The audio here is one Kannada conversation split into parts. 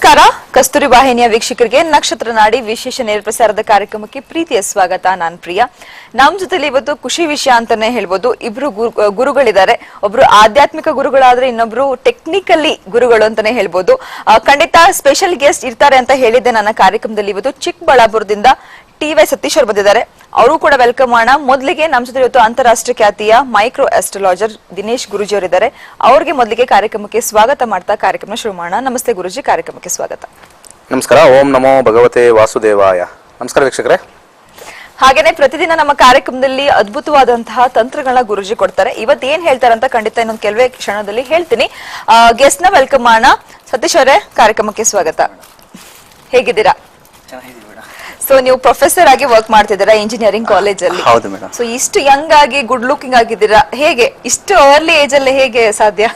ನಮಸ್ಕಾರ ಕಸ್ತೂರಿ ವಾಹಿನಿಯ ವೀಕ್ಷಕರಿಗೆ ನಕ್ಷತ್ರ ನಾಡಿ ವಿಶೇಷ ನೇರ ಪ್ರಸಾರದ ಕಾರ್ಯಕ್ರಮಕ್ಕೆ ಪ್ರೀತಿಯ ಸ್ವಾಗತ. ನಾನು ಪ್ರಿಯಾ. ನಮ್ಮ ಜೊತೆಲಿ ಇವತ್ತು ಖುಷಿ ವಿಷಯ ಅಂತಾನೆ ಹೇಳ್ಬೋದು. ಇಬ್ರು ಗುರುಗಳಿದ್ದಾರೆ. ಒಬ್ರು ಆಧ್ಯಾತ್ಮಿಕ ಗುರುಗಳಾದ್ರೆ ಇನ್ನೊಬ್ರು ಟೆಕ್ನಿಕಲಿ ಗುರುಗಳು ಅಂತಾನೆ ಹೇಳ್ಬೋದು. ಖಂಡಿತ ಸ್ಪೆಷಲ್ ಗೆಸ್ಟ್ ಇರ್ತಾರೆ ಅಂತ ಹೇಳಿದ್ದೆ ನನ್ನ ಕಾರ್ಯಕ್ರಮದಲ್ಲಿ. ಇವತ್ತು ಚಿಕ್ಕಬಳ್ಳಾಪುರದಿಂದ ಟಿ.ವೈ. ಸತೀಶ್ ಅವರು ಬಂದಿದ್ದಾರೆ. ಅವರು ಕೂಡ ವೆಲ್ಕಮ್ ಮಾಡೋಣ. ಮೊದಲಿಗೆ ನಮ್ಮ ಜೊತೆ ಇವತ್ತು ಅಂತಾರಾಷ್ಟ್ರೀಯ ಖ್ಯಾತಿಯ ಮೈಕ್ರೋ ಆಸ್ಟ್ರಾಲಜರ್ ದಿನೇಶ್ ಗುರುಜಿ ಅವರಿದ್ದಾರೆ. ಅವ್ರಿಗೆ ಮೊದಲಿಗೆ ಕಾರ್ಯಕ್ರಮಕ್ಕೆ ಸ್ವಾಗತ ಮಾಡ್ತಾ ಕಾರ್ಯಕ್ರಮ ಶುರು ಮಾಡೋಣ. ನಮಸ್ತೆ ಗುರುಜಿ, ಕಾರ್ಯಕ್ರಮಕ್ಕೆ ಸ್ವಾಗತ. ನಮಸ್ಕಾರ. ಓಂ ನಮೋ ಭಗವತೆ ವಾಸುದೇವಾಯ. ನಮಸ್ಕಾರ ವೀಕ್ಷಕರೇ. ಹಾಗೇನೆ ಪ್ರತಿದಿನ ನಮ್ಮ ಕಾರ್ಯಕ್ರಮದಲ್ಲಿ ಅದ್ಭುತವಾದಂತಹ ತಂತ್ರಗಳನ್ನ ಗುರುಜಿ ಕೊಡ್ತಾರೆ. ಇವತ್ತು ಏನ್ ಹೇಳ್ತಾರೆ ಅಂತ ಖಂಡಿತ ಇನ್ನೊಂದು ಕೆಲವೇ ಕ್ಷಣದಲ್ಲಿ ಹೇಳ್ತೀನಿ. ಗೆಸ್ಟ್ ನ ವೆಲ್ಕಮ್ ಮಾಡೋಣ. ಸತೀಶ್ ಅವರೇ, ಕಾರ್ಯಕ್ರಮಕ್ಕೆ ಸ್ವಾಗತ. ಹೇಗಿದ್ದೀರಾ? ಸೊ ನೀವು ಪ್ರೊಫೆಸರ್ ಆಗಿ ವರ್ಕ್ ಮಾಡ್ತಿದ್ದೀರಾ ಇಂಜಿನಿಯರಿಂಗ್ ಕಾಲೇಜ್ ಅಲ್ಲಿ. ಹೌದು ಮೇಡಮ್. ಸೊ ಇಷ್ಟು ಯಂಗ್ ಆಗಿ ಗುಡ್ ಲುಕಿಂಗ್ ಆಗಿದ್ದೀರಾ, ಹೇಗೆ ಇಷ್ಟು ಅರ್ಲಿ ಏಜ್ ಅಲ್ಲಿ ಹೇಗೆ ಸಾಧ್ಯ?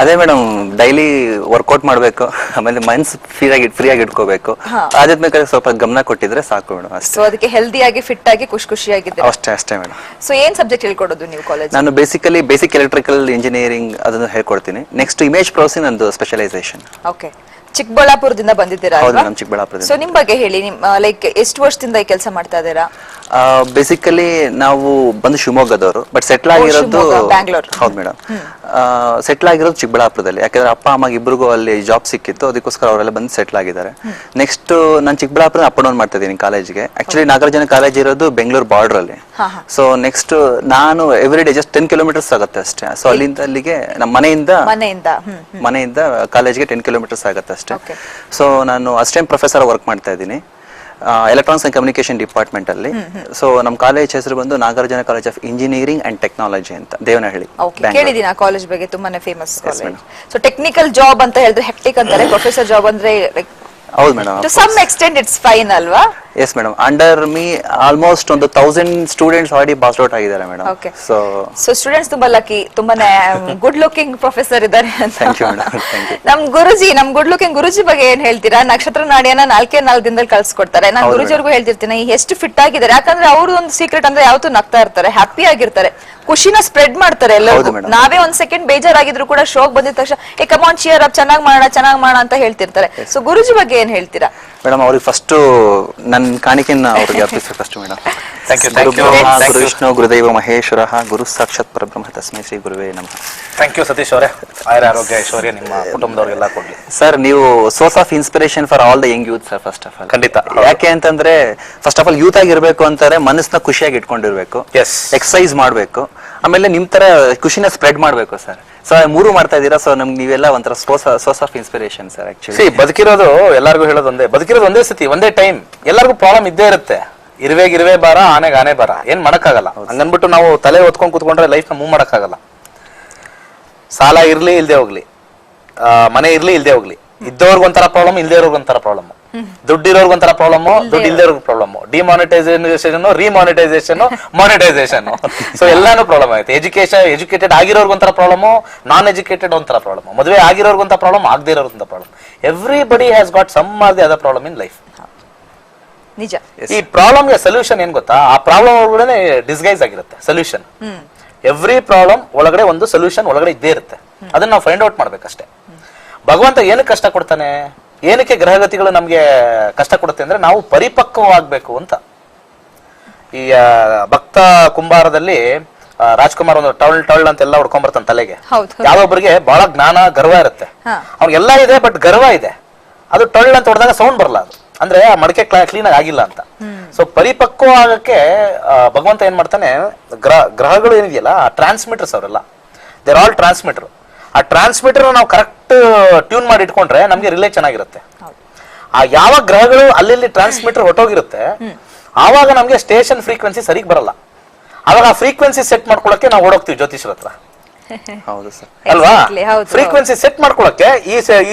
ಅದೇ ಮೇಡಮ್, ಡೈಲಿ ವರ್ಕೌಟ್ ಮಾಡ್ಬೇಕು, ಆಮೇಲೆ ಮೈಂಡ್ ಫ್ರೀ ಆಗಿ ಇಟ್ಕೋಬೇಕು. ಆಧ್ಯಾತ್ಮಿಕ ಸ್ವಲ್ಪ ಗಮನ ಕೊಟ್ಟಿದ್ರೆ ಸಾಕು ಮೇಡಮ್, ಅಷ್ಟೇ. ಸೊ ಅದಕ್ಕೆ ಹೆಲ್ದಿ ಆಗಿ ಫಿಟ್ ಆಗಿ ಖುಷಿಯಾಗಿದ್ದೀರಾ? ಅಷ್ಟೇ ಮೇಡಮ್. ಸೊ ಏನ್ ಸಬ್ಜೆಕ್ಟ್ ಹೇಳ್ಕೊಡೋದು ನೀವು ಕಾಲೇಜ್? ನಾನು ಬೇಸಿಕ್ ಎಲೆಕ್ಟ್ರಿಕಲ್ ಇಂಜಿನಿಯರಿಂಗ್ ಅದನ್ನು ಹೇಳ್ಕೊಡ್ತೀನಿ. ನೆಕ್ಸ್ಟ್ ಇಮೇಜ್ ಪ್ರೊಸೆಸಿಂಗ್ ನಂದು ಸ್ಪೆಷಲೈಸೇಷನ್. ಓಕೆ. ಚಿಕ್ಕಬಳ್ಳಾಪುರದಿಂದ ಬಂದಿದ್ದೀರಾ ಅಲ್ವಾ? ಚಿಕ್ಕಬಳ್ಳಾಪುರದಿಂದ. ಸೊ ನಿಮ್ ಬಗ್ಗೆ ಹೇಳಿ. ಲೈಕ್ ಎಷ್ಟು ವರ್ಷದಿಂದ ಈ ಕೆಲಸ ಮಾಡ್ತಾ ಇದ್ದೀರಾ? ಬೇಸಿಕಲಿ ನಾವು ಬಂದು ಶಿವಮೊಗ್ಗದವರು, ಬಟ್ ಸೆಟ್ಲ್ ಆಗಿರೋದು ಬ್ಯಾಂಗ್ಳೂರ್. ಹೌದು ಮೇಡಮ್. ಸೆಟ್ಲ್ ಆಗಿರೋದು ಚಿಕ್ಕಬಳ್ಳಾಪುರದಲ್ಲಿ. ಯಾಕಂದ್ರೆ ಅಪ್ಪ ಅಮ್ಮಗೆ ಇಬ್ರಿಗೂ ಅಲ್ಲಿ ಜಾಬ್ ಸಿಕ್ಕಿತ್ತು, ಅದಕ್ಕೋಸ್ಕರ ಅವರೆಲ್ಲ ಬಂದು ಸೆಟ್ಲ್ ಆಗಿದ್ದಾರೆ. ನೆಕ್ಸ್ಟ್ ನಾನು ಚಿಕ್ಕಬಳ್ಳಾಪುರ ಅಪ್ ಅಂಡ್ ಡೌನ್ ಮಾಡ್ತಾ ಇದ್ದೀನಿ ಕಾಲೇಜ್ಗೆ. ಆಕ್ಚುಲಿ ನಾಗಾರ್ಜುನ ಕಾಲೇಜ್ ಇರೋದು ಬೆಂಗಳೂರು ಬಾರ್ಡರ್ ಅಲ್ಲಿ. ಸೊ ನೆಕ್ಸ್ಟ್ ನಾನು ಎವ್ರಿ ಡೇ ಜಸ್ಟ್ 10 ಕಿಲೋಮೀಟರ್ಸ್ ಆಗುತ್ತೆ ಅಷ್ಟೇ. ಸೊ ಅಲ್ಲಿಂದ ಅಲ್ಲಿಗೆ ನಮ್ಮ ಮನೆಯಿಂದ ಕಾಲೇಜ್ಗೆ 10 ಕಿಲೋಮೀಟರ್ಸ್ ಆಗುತ್ತೆ ಅಷ್ಟೇ. ಸೊ ನಾನು ಅಸಿಸ್ಟೆಂಟ್ ಪ್ರೊಫೆಸರ್ ವರ್ಕ್ ಮಾಡ್ತಾ ಇದ್ದೀನಿ ಎಲೆಕ್ಟ್ರಾನಿಕ್ಸ್ ಅಂಡ್ ಕಮ್ಯುನಿಕೇಶನ್ ಡಿಪಾರ್ಟ್ಮೆಂಟ್ ಅಲ್ಲಿ. ಸೊ ನಮ್ಮ ಕಾಲೇಜ್ ಹೆಸರು ಬಂದು Nagarjuna college of engineering and technology ಅಂತ, ದೇವನಹಳ್ಳಿ. ಕೇಳಿದೀನಿ ಆ ಕಾಲೇಜ್ ಬಗ್ಗೆ, ತುಂಬಾನೇ famous college. So technical job ಅಂತ ಹೇಳಿದ್ರೆ ಹೆಕ್ಟಿಕ್ ಅಂತಾರೆ, ಪ್ರೊಫೆಸರ್ ಜಾಬ್ ಅಂದ್ರೆ ಹೌದು madam, to some extent it's fine ಅಲ್ವಾ? Yes madam. Under me almost ಒಂದು 1000 ಸ್ಟೂಡೆಂಟ್ಸ್ ಆಲ್ರೆಡಿ ಪಾಸ್ ಔಟ್ ಆಗಿದ್ದಾರೆ ಮೇಡಮ್. ಸೊ ಸ್ಟೂಡೆಂಟ್ಸ್ ತುಂಬಾ ಲಕ್ಕಿ, ತುಂಬಾನೇ ಗುಡ್ ಲುಕಿಂಗ್ ಪ್ರೊಫೆಸರ್ ಇದ್ದಾರೆ ಅಂತ. ನಮ್ ಗುಡ್ ಲುಕಿಂಗ್ ಗುರುಜಿ ಬಗ್ಗೆ ಏನ್ ಹೇಳ್ತೀರಾ? ನಕ್ಷತ್ರ ನಾಡಿಯನ್ನ 4 ದಿನದಲ್ಲಿ ಕಳ್ಸಿಕೊಡ್ತಾರೆ. ನಾನು ಗುರುಜಿಯವ್ರಿಗೂ ಹೇಳ್ತಿರ್ತೀನಿ ಎಷ್ಟು ಫಿಟ್ ಆಗಿದ್ದಾರೆ. ಯಾಕಂದ್ರೆ ಅವ್ರದ್ದು ಒಂದು ಸೀಕ್ರೆಟ್ ಅಂದ್ರೆ ಯಾವತ್ತೂ ನಗ್ತಾ ಇರ್ತಾರೆ, ಹ್ಯಾಪಿ ಆಗಿರ್ತಾರೆ, ಖುಷಿನ ಸ್ಪ್ರೆಡ್ ಮಾಡ್ತಾರೆ ಎಲ್ಲರಿಗೂ. ನಾವೇ ಒಂದ್ ಸೆಕೆಂಡ್ ಬೇಜಾರಾಗಿದ್ರು ಕೂಡ ಶೋಕ್ ಬಂದಿದ ತಕ್ಷಣ ಏ ಕಮ್ ಆನ್ ಚಿಯರ್ ಅಪ್, ಚೆನ್ನಾಗ್ ಮಾಡೋಣ ಅಂತ ಹೇಳ್ತಿರ್ತಾರೆ. ಸೊ ಗುರುಜಿ ಬಗ್ಗೆ ಏನ್ ಹೇಳ್ತೀರಾ? ಮೇಡಮ್, ಅವ್ರಿಗೆ ಫಸ್ಟ್ ನನ್ನ ಕಾಣಿಕೆನ ಅವ್ರಿಗೆ ಅರ್ಪಿಸ್ಬೇಕು ಫಸ್ಟ್ ಮೇಡಮ್. ಗುರು ವಿಷ್ಣು ಗುರುದೇವ ಮಹೇಶ್ವರ ಗುರು ಸಾಕ್ಷಾತ್ ಪರಬ್ರಹ್ಮ ತಸ್ಮೈ ಶ್ರೀ ಗುರುವೇ ನಮಃ. ಥ್ಯಾಂಕ್ ಯು ಸತೀಶ್ ಅವರೇ. ಆರೋಗ್ಯ ಐಶ್ವರ್ಯ ನಿಮ್ಮ ಕುಟುಂಬದವ್ರಿಗೆಲ್ಲ ಕೊಡ್ಲಿ ಸರ್. ನೀವು source of inspiration for all the Young youth sir. First of all ಖಂಡಿತ. ಯಾಕೆ ಅಂತಂದ್ರೆ ಫಸ್ಟ್ ಆಫ್ ಆಲ್ ಯೂತ್ ಆಗಿರ್ಬೇಕು ಅಂತಾರೆ, ಮನಸ್ಸನ್ನ ಖುಷಿಯಾಗಿ ಇಟ್ಕೊಂಡಿರ್ಬೇಕು, ಎಕ್ಸರ್ಸೈಸ್ ಮಾಡ್ಬೇಕು, ಆಮೇಲೆ ನಿಮ್ ತರ ಖುಷಿನ ಸ್ಪ್ರೆಡ್ ಮಾಡ್ಬೇಕು ಸರ್. ಸೊ 3 ಮಾಡ್ತಾ ಇದೀರಾ. ಸೊ ನಮ್ಗೆ ನೀವೆಲ್ಲ ಒಂಥರ source of inspiration sir. Actually ಬದುಕಿರೋದು ಎಲ್ಲರಿಗೂ ಹೇಳೋದು ಒಂದೇ, ಬದುಕಿರೋದು ಒಂದೇ ಸತಿ, ಒಂದೇ ಟೈಮ್. ಎಲ್ಲರಿಗೂ ಪ್ರಾಬ್ಲಮ್ ಇದ್ದೇ ಇರುತ್ತೆ. ಇರುವೆ ಬಾರ, ಆನೆ ಬಾರ, ಏನ್ ಮಾಡಕ್ಕಾಗಲ್ಲ. ಹಂಗನ್ಬಿಟ್ಟು ನಾವು ತಲೆ ಹೊತ್ಕೊಂಡ್ ಕೂತ್ಕೊಂಡ್ರೆ ಲೈಫ್ ನ ಮೂವ್ ಮಾಡಕ್ಕಾಗಲ್ಲ. ಸಾಲ ಇರ್ಲಿ ಇಲ್ದೇ ಹೋಗ್ಲಿ, ಮನೆ ಇರ್ಲಿ ಇಲ್ದೇ ಹೋಗ್ಲಿ, ಇದ್ದವ್ರಿಗೊಂಥರ ಪ್ರಾಬ್ಲಮ್, ಇಲ್ದೇ ಇರೋರ್ಗೊಂಥರ ಪ್ರಾಬ್ಲಮ್. ದುಡ್ಡು ಇರೋರ್ಗೊಂಥರ ಪ್ರಾಬ್ಲಮ್, ದುಡ್ಡು ಇಲ್ದೇ ಇರೋ problem. Demonetisation, remonetisation, monetisation. So ಎಲ್ಲಾನು ಪ್ರಾಬ್ಲಮ್ ಆಗುತ್ತೆ. ಎಜುಕೇಟೆಡ್ ಆಗಿರೋರ್ಗೊಂಥರ ಪ್ರಾಬ್ಲಮ್, ನಾನ್ ಎಜುಕೇಟೆಡ್ ಒಂಥರ ಪ್ರಾಬ್ಲಮ್, ಮದುವೆ ಆಗಿರೋರ್ಗೊಂಥ ಪ್ರಾಬ್ಲಮ್, ಆಗದೇ ಇರೋರ್ಗೊಂಥ problem. Everybody has got some or the other problem in life. ನಿಜ. ಈ ಪ್ರಾಬ್ಲಮ್ಗೆ ಸೊಲ್ಯೂಷನ್ ಏನ್ ಗೊತ್ತಾ? ಆ ಪ್ರಾಬ್ಲಮ್ ಒಳಗಡೆ ಡಿಸ್ಗೈಸ್ ಆಗಿರುತ್ತೆ ಸೊಲ್ಯೂಷನ್. ಎವ್ರಿ ಪ್ರಾಬ್ಲಮ್ ಒಳಗಡೆ ಒಂದು ಸೊಲ್ಯೂಷನ್ ಒಳಗಡೆ ಇದ್ದೇ ಇರುತ್ತೆ. ಅದನ್ನ ನಾವು ಫೈಂಡ್ ಔಟ್ ಮಾಡ್ಬೇಕಷ್ಟೇ. ಭಗವಂತ ಏನಕ್ಕೆ ಕಷ್ಟ ಕೊಡ್ತಾನೆ, ಏನಕ್ಕೆ ಗ್ರಹಗತಿಗಳು ನಮ್ಗೆ ಕಷ್ಟ ಕೊಡುತ್ತೆ ಅಂದ್ರೆ ನಾವು ಪರಿಪಕ್ವವಾಗಬೇಕು ಅಂತ. ಈ ಭಕ್ತ ಕುಂಬಾರದಲ್ಲಿ ರಾಜ್ಕುಮಾರ್ ಒಂದು ಟಳ್ ಅಂತೆಲ್ಲ ಹೊಡ್ಕೊಂಡ್ ಬರ್ತಾನೆ ತಲೆಗೆ. ಯಾವೊಬ್ಬರಿಗೆ ಬಹಳ ಜ್ಞಾನ ಗರ್ವ ಇರುತ್ತೆ, ಅವ್ರಿಗೆಲ್ಲ ಇದೆ ಬಟ್ ಗರ್ವ ಇದೆ. ಅದು ಟಳ್ ಅಂತ ಹೊಡೆದಾಗ ಸೌಂಡ್ ಬರಲ್ಲ. ಅದು ಅಂದ್ರೆ ಆ ಮಡಿಕೆ ಕ್ಲೀನ್ ಆಗಿಲ್ಲ ಅಂತ. ಸೊ ಪರಿಪಕ್ವ ಆಗಕ್ಕೆ ಭಗವಂತ ಏನ್ ಮಾಡ್ತಾನೆ, ಗ್ರಹಗಳು ಏನಿದೆಯಲ್ಲ ಟ್ರಾನ್ಸ್ಮಿಟರ್ಸ್, ಅವರೆಲ್ಲ ದೇರ್ ಆಲ್ ಟ್ರಾನ್ಸ್ಮಿಟರ್. ಆ ಟ್ರಾನ್ಸ್ಮಿಟರ್ ನಾವು ಕರೆಕ್ಟ್ ಟ್ಯೂನ್ ಮಾಡಿ ಇಟ್ಕೊಂಡ್ರೆ ನಮ್ಗೆ ರಿಲೇ ಚೆನ್ನಾಗಿರುತ್ತೆ. ಆ ಯಾವ ಗ್ರಹಗಳು ಅಲ್ಲಿ ಟ್ರಾನ್ಸ್ಮಿಟರ್ ಹೊಟ್ಟೋಗಿರುತ್ತೆ ಆವಾಗ ನಮ್ಗೆ ಸ್ಟೇಷನ್ ಫ್ರೀಕ್ವೆನ್ಸಿ ಸರಿಗ್ ಬರಲ್ಲ. ಅವಾಗ ಆ ಫ್ರೀಕ್ವೆನ್ಸಿ ಸೆಟ್ ಮಾಡ್ಕೊಳಕ್ಕೆ ನಾವು ಓಡೋಗ್ತೀವಿ ಜ್ಯೋತಿಷ್ಯರ ಹತ್ರ. ಹೌದು ಸರ್, ಅಲ್ವಾ? ಫ್ರೀಕ್ವೆನ್ಸಿ ಸೆಟ್ ಮಾಡ್ಕೊಳಕ್ಕೆ ಈ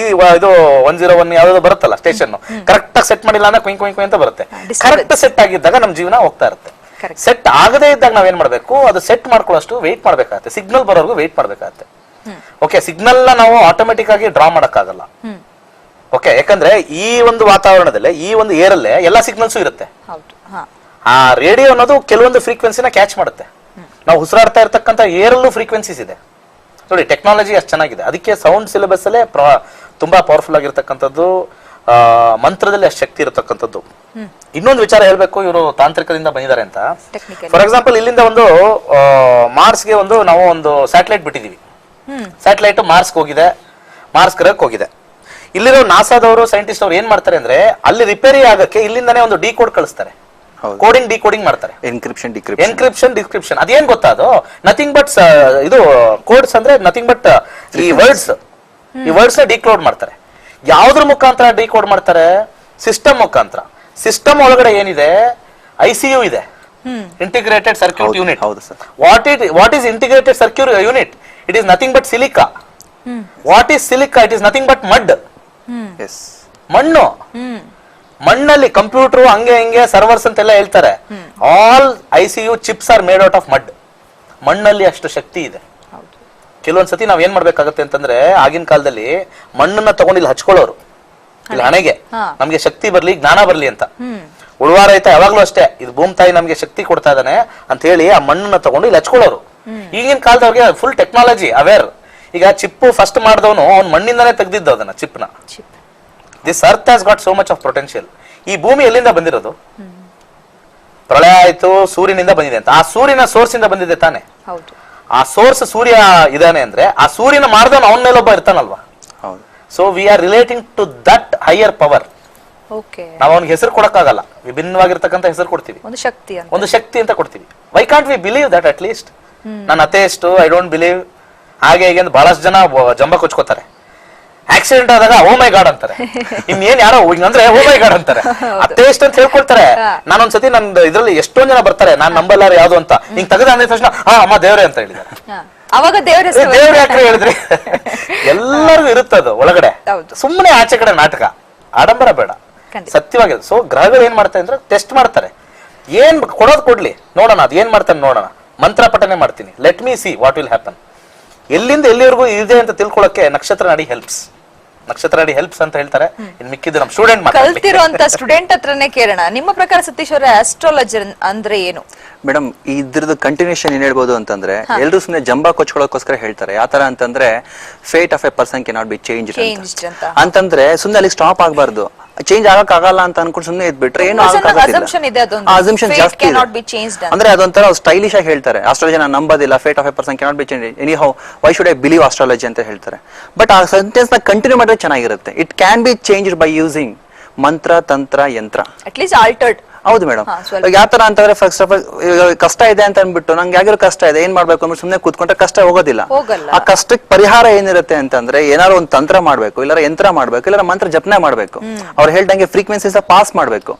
ಇದು 101 ಯಾವ್ದು ಬರುತ್ತಲ್ಲ ಸ್ಟೇಷನ್, ಕರೆಕ್ಟ್ ಆಗಿ ಸೆಟ್ ಮಾಡಿಲ್ಲ ಅಂದ್ರೆ ಕುಯ್ ಅಂತ ಬರುತ್ತೆ. ಕರೆಕ್ಟ್ ಸೆಟ್ ಆಗಿದ್ದಾಗ ನಮ್ ಜೀವನ ಹೋಗ್ತಾ ಇರುತ್ತೆ. ಸೆಟ್ ಆಗದೇ ಇದ್ದಾಗ ನಾವೇನ್ ಮಾಡ್ಬೇಕು, ಅದು ಸೆಟ್ ಮಾಡ್ಕೊಳ್ಳೋಷ್ಟು ವೆಯ್ಟ್ ಮಾಡ್ಬೇಕಾಗತ್ತೆ. ಸಿಗ್ನಲ್ ಬರೋರ್ಗು ವೆಯ್ಟ್ ಮಾಡ್ಬೇಕಾಗತ್ತೆ. ಓಕೆ, ಸಿಗ್ನಲ್ ನಾವು ಆಟೋಮೆಟಿಕ್ ಆಗಿ ಡ್ರಾ ಮಾಡಕ್ಕಾಗಲ್ಲ. ಓಕೆ, ಯಾಕಂದ್ರೆ ಈ ಒಂದು ವಾತಾವರಣದಲ್ಲಿ, ಈ ಒಂದು ಏರಲ್ಲೇ ಎಲ್ಲಾ ಸಿಗ್ನಲ್ಸ್ ಇರುತ್ತೆ. ಆ ರೇಡಿಯೋ ಅನ್ನೋದು ಕೆಲವೊಂದು ಫ್ರೀಕ್ವೆನ್ಸಿನ ಕ್ಯಾಚ್ ಮಾಡುತ್ತೆ. ನಾವು ಉಸಿರಾಡ್ತಾ ಇರ್ತಕ್ಕಂಥ ಏರಲ್ಲೂ ಫ್ರೀಕ್ವೆನ್ಸೀಸ್ ಇದೆ ನೋಡಿ. ಟೆಕ್ನಾಲಜಿ ಅಷ್ಟು ಚೆನ್ನಾಗಿದೆ. ಅದಕ್ಕೆ ಸೌಂಡ್ ಸಿಲೆಬಸ್ ಅಲ್ಲೇ ತುಂಬಾ ಪವರ್ಫುಲ್ ಆಗಿರ್ತಕ್ಕಂಥದ್ದು ಮಂತ್ರದಲ್ಲಿ ಅಷ್ಟು ಶಕ್ತಿ ಇರತಕ್ಕಂಥದ್ದು. ಇನ್ನೊಂದು ವಿಚಾರ ಹೇಳ್ಬೇಕು, ಇವರು ತಾಂತ್ರಿಕದಿಂದ ಬಂದಿದ್ದಾರೆ ಅಂತ. ಟೆಕ್ನಿಕಲ್. ಫಾರ್ ಎಕ್ಸಾಂಪಲ್, ಇಲ್ಲಿಂದ ಒಂದು ಮಾರ್ಸ್ಗೆ ನಾವು ಒಂದು ಸ್ಯಾಟಲೈಟ್ ಬಿಟ್ಟಿದೀವಿ. ಸ್ಯಾಟಲೈಟ್ ಮಾರ್ಸ್ಗೆ ಹೋಗಿದೆ, ಮಾರ್ಸ್ ಗ್ರಹಕ್ಕೆ ಹೋಗಿದೆ. ಇಲ್ಲಿರೋ ನಾಸಾದವರು, ಸೈಂಟಿಸ್ಟ್ ಅವರು ಏನ್ ಮಾಡ್ತಾರೆ ಅಂದ್ರೆ, ಅಲ್ಲಿ ರಿಪೇರಿ ಆಗಕ್ಕೆ ಇಲ್ಲಿಂದಾನೇ ಒಂದು ಡಿಕೋಡ್ ಕಳಿಸ್ತಾರೆ. ಕೋಡಿಂಗ್ ಡಿಕೋಡಿಂಗ್ ಮಾಡ್ತಾರೆ. ಎನ್ಕ್ರಿಪ್ಷನ್ ಡಿಸ್ಕ್ರಿಪ್ಷನ್ ಅದೇನ್ ಗೊತ್ತಾ, ಅದು ನಥಿಂಗ್ ಬಟ್ ಇದು ಕೋಡ್ಸ್ ಅಂದ್ರೆ ನಥಿಂಗ್ ಬಟ್ ಈ ವರ್ಡ್ಸ್ ಡಿಕೋಡ್ ಮಾಡ್ತಾರೆ. ಯಾವ್ದ್ರ ಮುಖಾಂತರ ಡಿಕೋಡ್ ಮಾಡ್ತಾರೆ? ಸಿಸ್ಟಮ್ ಮುಖಾಂತರ. ಸಿಸ್ಟಮ್ ಒಳಗಡೆ ಏನಿದೆ? ICU ಇದೆ, integrated circuit unit. What is integrated circuit unit? It is nothing but silica. What is silica? It is nothing but mud. ಮಣ್ಣು. ಮಣ್ಣಲ್ಲಿ ಕಂಪ್ಯೂಟರ್ ಹಂಗೆ ಹಿಂಗೆ ಸರ್ವರ್ಸ್ ಅಂತೆಲ್ಲ ಹೇಳ್ತಾರೆ. All ICU chips are made out of mud. ಮಣ್ಣಲ್ಲಿ ಅಷ್ಟು ಶಕ್ತಿ ಇದೆ. ಕೆಲವೊಂದ್ಸತಿ ನಾವ್ ಏನ್ ಮಾಡ್ಬೇಕಾಗತ್ತೆ ಅಂತಂದ್ರೆ, ಆಗಿನ ಕಾಲದಲ್ಲಿ ಮಣ್ಣನ್ನ ತಗೊಂಡು ಇಲ್ಲಿ ಹಚ್ಕೊಳ್ಳೋರು, ಇಲ್ಲಿ ಹಣೆಗೆ, ನಮ್ಗೆ ಶಕ್ತಿ ಬರ್ಲಿ, ಜ್ಞಾನ ಬರ್ಲಿ ಅಂತ. ಉಳುವಾರ ರೈತ ಯಾವಾಗ್ಲೂ ಅಷ್ಟೇ, ಇದು ಭೂಮಿ ತಾಯಿ ನಮ್ಗೆ ಶಕ್ತಿ ಕೊಡ್ತಾ ಇದ್ದಾನೆ ಅಂತ ಹೇಳಿ ಆ ಮಣ್ಣನ್ನ ತಗೊಂಡು ಇಲ್ಲಿ ಹಚ್ಕೊಳ್ಳೋರು. ಈಗಿನ ಕಾಲದವ್ರಿಗೆ ಫುಲ್ ಟೆಕ್ನಾಲಜಿ ಅವೇರ್. ಈಗ ಚಿಪ್ಪು ಫಸ್ಟ್ ಮಾಡಿದವನು ಅವ್ನ ಮಣ್ಣಿಂದಾನೇ ತೆಗ್ದಿದ್ದ ಅದನ್ನ, ಚಿಪ್ನ. This earth has got so much of potential. ಈ ಭೂಮಿ ಎಲ್ಲಿಂದ ಬಂದಿರೋದು? ಪ್ರಳಯ ಆಯ್ತು, ಸೂರ್ಯನಿಂದ ಬಂದಿದೆ ಅಂತ. ಆ ಸೂರ್ಯನ ಸೋರ್ಸ್ ಇಂದ ಬಂದಿದೆ ತಾನೆ. ಆ ಸೋರ್ಸ್ ಸೂರ್ಯ ಇದಾನೆ ಅಂದ್ರೆ, ಆ ಸೂರ್ಯನ ಮಾಡಿದವನು ಅವನ ಮೇಲೊಬ್ಬ ಇರ್ತಾನಲ್ವಾ. So we are relating to that higher power. ನಾವು ಅವನಿಗೆ ಹೆಸರು ಕೊಡಕ್ಕಾಗಲ್ಲ, ವಿಭಿನ್ನವಾಗಿರ್ತಕ್ಕಂಥ ಹೆಸರು ಕೊಡ್ತೀವಿ, ಒಂದು ಶಕ್ತಿ ಅಂತ ಕೊಡ್ತೀವಿ. Why can't we believe that at least? ನಾನು ಅತೇಷ್ಟು, ಐ ಡೋಂಟ್ ಬಿಲೀವ್, ಹಾಗೆ ಹೀಗೆ ಅಂತ ಬಹಳಷ್ಟು ಜನ ಜಂಬ ಕೊಚ್ಕೋತಾರೆ. ಆಕ್ಸಿಡೆಂಟ್ ಆದಾಗ ಓ ಮೈ ಗಾಡ್ ಅಂತಾರೆ. ಇನ್ನೇನ್ ಯಾರೋ ಹಿಂಗಂದ್ರೆ ಓ ಮೈ ಗಾಡ್ ಅಂತಾರೆ. ಅತೇಸ್ಟ್ ಅಂತ ಹೇಳ್ಕೊಳ್ತಾರೆ. ನಾನೊಂದ್ಸತಿ ನಂದು ಇದ್ರಲ್ಲಿ ಎಷ್ಟೊಂದ್ ಜನ ಬರ್ತಾರೆ, ನಾನ್ ನಂಬಲ್ಲಾರ ಯಾವ್ದು ಅಂತ. ಹಿಂಗ್ ತೆಗೆದ ಅಂದ ತಕ್ಷಣ ಅಮ್ಮ ದೇವ್ರೆ ಅಂತ ಹೇಳಿದ್ದಾರೆ. ಅವಾಗ ದೇವ್ರ ಯಾಕ್ರೆ ಹೇಳಿದ್ರಿ? ಎಲ್ಲರಿಗೂ ಇರುತ್ತದು ಒಳಗಡೆ, ಸುಮ್ಮನೆ ಆಚೆ ಕಡೆ ನಾಟಕ, ಆಡಂಬರ ಬೇಡ, ಸತ್ಯವಾಗಿದೆ. ಸೊ ಗ್ರಹಗಳು ಏನ್ ಮಾಡ್ತಾರೆ ಅಂದ್ರೆ ಟೆಸ್ಟ್ ಮಾಡ್ತಾರೆ. ಏನ್ ಕೊಡೋದು ಕೊಡ್ಲಿ, ನೋಡೋಣ ಅದ್ ಏನ್ ಮಾಡ್ತಾನೆ ನೋಡೋಣ. ಮಂತ್ರ ಪಠನೆ ಮಾಡ್ತೀನಿ, let me see what will happen. ಎಲ್ಲಿಂದ ಎಲ್ಲಿವರೆಗೂ ಇದೆ ಅಂತ ತಿಳ್ಕೊಳ್ಳಕ್ಕೆ ನಕ್ಷತ್ರ ನಾಡಿ ಹೆಲ್ಪ್ಸ್. ನಕ್ಷತ್ರ ನಾಡಿ ಹೆಲ್ಪ್ಸ್ ಅಂತ ಹೇಳ್ತಾರೆ. ಇನ್ ಮಿಕ್ಕಿದ್ದು ನಮ್ಮ ಸ್ಟೂಡೆಂಟ್ ಕಲ್ತಿರುವಂತ ಸ್ಟೂಡೆಂಟ್ ಹತ್ರನೇ ಕೇಳೋಣ. ನಿಮ್ಮ ಪ್ರಕಾರ ಸತೀಶ್ ಅವರ ಆಸ್ಟ್ರಾಲಜರ್ ಅಂದ್ರೆ ಏನು? ಮೇಡಮ್, ಇದ್ರದ್ದು ಕಂಟಿನ್ಯೂಷನ್ ಏನ್ ಹೇಳ್ಬೋದು ಅಂತಂದ್ರೆ, ಎಲ್ರು ಸುಮ್ಮನೆ ಜಂಬಾ ಕೊಚ್ಕೊಳ್ಳೋಕೋಸ್ಕರ ಹೇಳ್ತಾರೆ. ಯಾತರ ಅಂತಂದ್ರೆ, fate of a person cannot be change ಅಂತಂದ್ರೆ, ಸುಮ್ಮನೆ ಅಲ್ಲಿ ಸ್ಟಾಪ್ ಆಗ್ಬಾರ್ದು. ಚೇಂಜ್ ಆಗಕ್ ಆಗಲ್ಲ ಅಂತ ಅನ್ಕೊಂಡು ಸುಮ್ಮನೆ ಇದ್ಬಿಟ್ರೆ ಏನು ಅಸಂಪ್ಷನ್ ಜಾಸ್ತಿ ಅಂದ್ರೆ ಅದೊಂಥರ ಸ್ಟೈಲಿಶ್ ಆಗಿ ಹೇಳ್ತಾರೆ. ಆಸ್ಟ್ರಾಲಜಿ ನಾನು ನಂಬೋದಿಲ್ಲ, fate of a person cannot be change, any how why should I believe astrology ಅಂತ ಹೇಳ್ತಾರೆ. ಬಟ್ ಆ ಸೆಂಟೆನ್ಸ್ ನ ಕಂಟಿನ್ಯೂ ಮಾಡಿದ್ರೆ ಚೆನ್ನಾಗಿರುತ್ತೆ. It can be changed by using mantra, tantra, yantra. At least altered. ಹೌದು ಮೇಡಮ್. ಯಾವ ತರ ಅಂತಂದ್ರೆ, ಫಸ್ಟ್ ಆಫ್ ಆಲ್ ಕಷ್ಟ ಇದೆ ಅಂತ ಅನ್ಬಿಟ್ಟು ನಂಗೆ ಯಾವ್ಯಾವ ಕಷ್ಟ ಇದೆ ಏನ್ ಮಾಡ್ಬೇಕು ಅಂದ್ರೆ ಸುಮ್ಮನೆ ಕೂತ್ಕೊಂಡ್ರೆ ಕಷ್ಟ ಹೋಗೋದಿಲ್ಲ. ಆ ಕಷ್ಟಕ್ಕೆ ಪರಿಹಾರ ಏನಿರುತ್ತೆ ಅಂತಂದ್ರೆ, ಏನಾದ್ರು ಒಂದು ತಂತ್ರ ಮಾಡ್ಬೇಕು, ಇಲ್ಲ ಯಂತ್ರ ಮಾಡ್ಬೇಕು, ಇಲ್ಲ ಮಂತ್ರ ಜಪನೆ ಮಾಡ್ಬೇಕು. ಅವ್ರು ಹೇಳ್ದಂಗೆ ಫ್ರೀಕ್ವೆನ್ಸೀಸ್ ಪಾಸ್ ಮಾಡ್ಬೇಕು.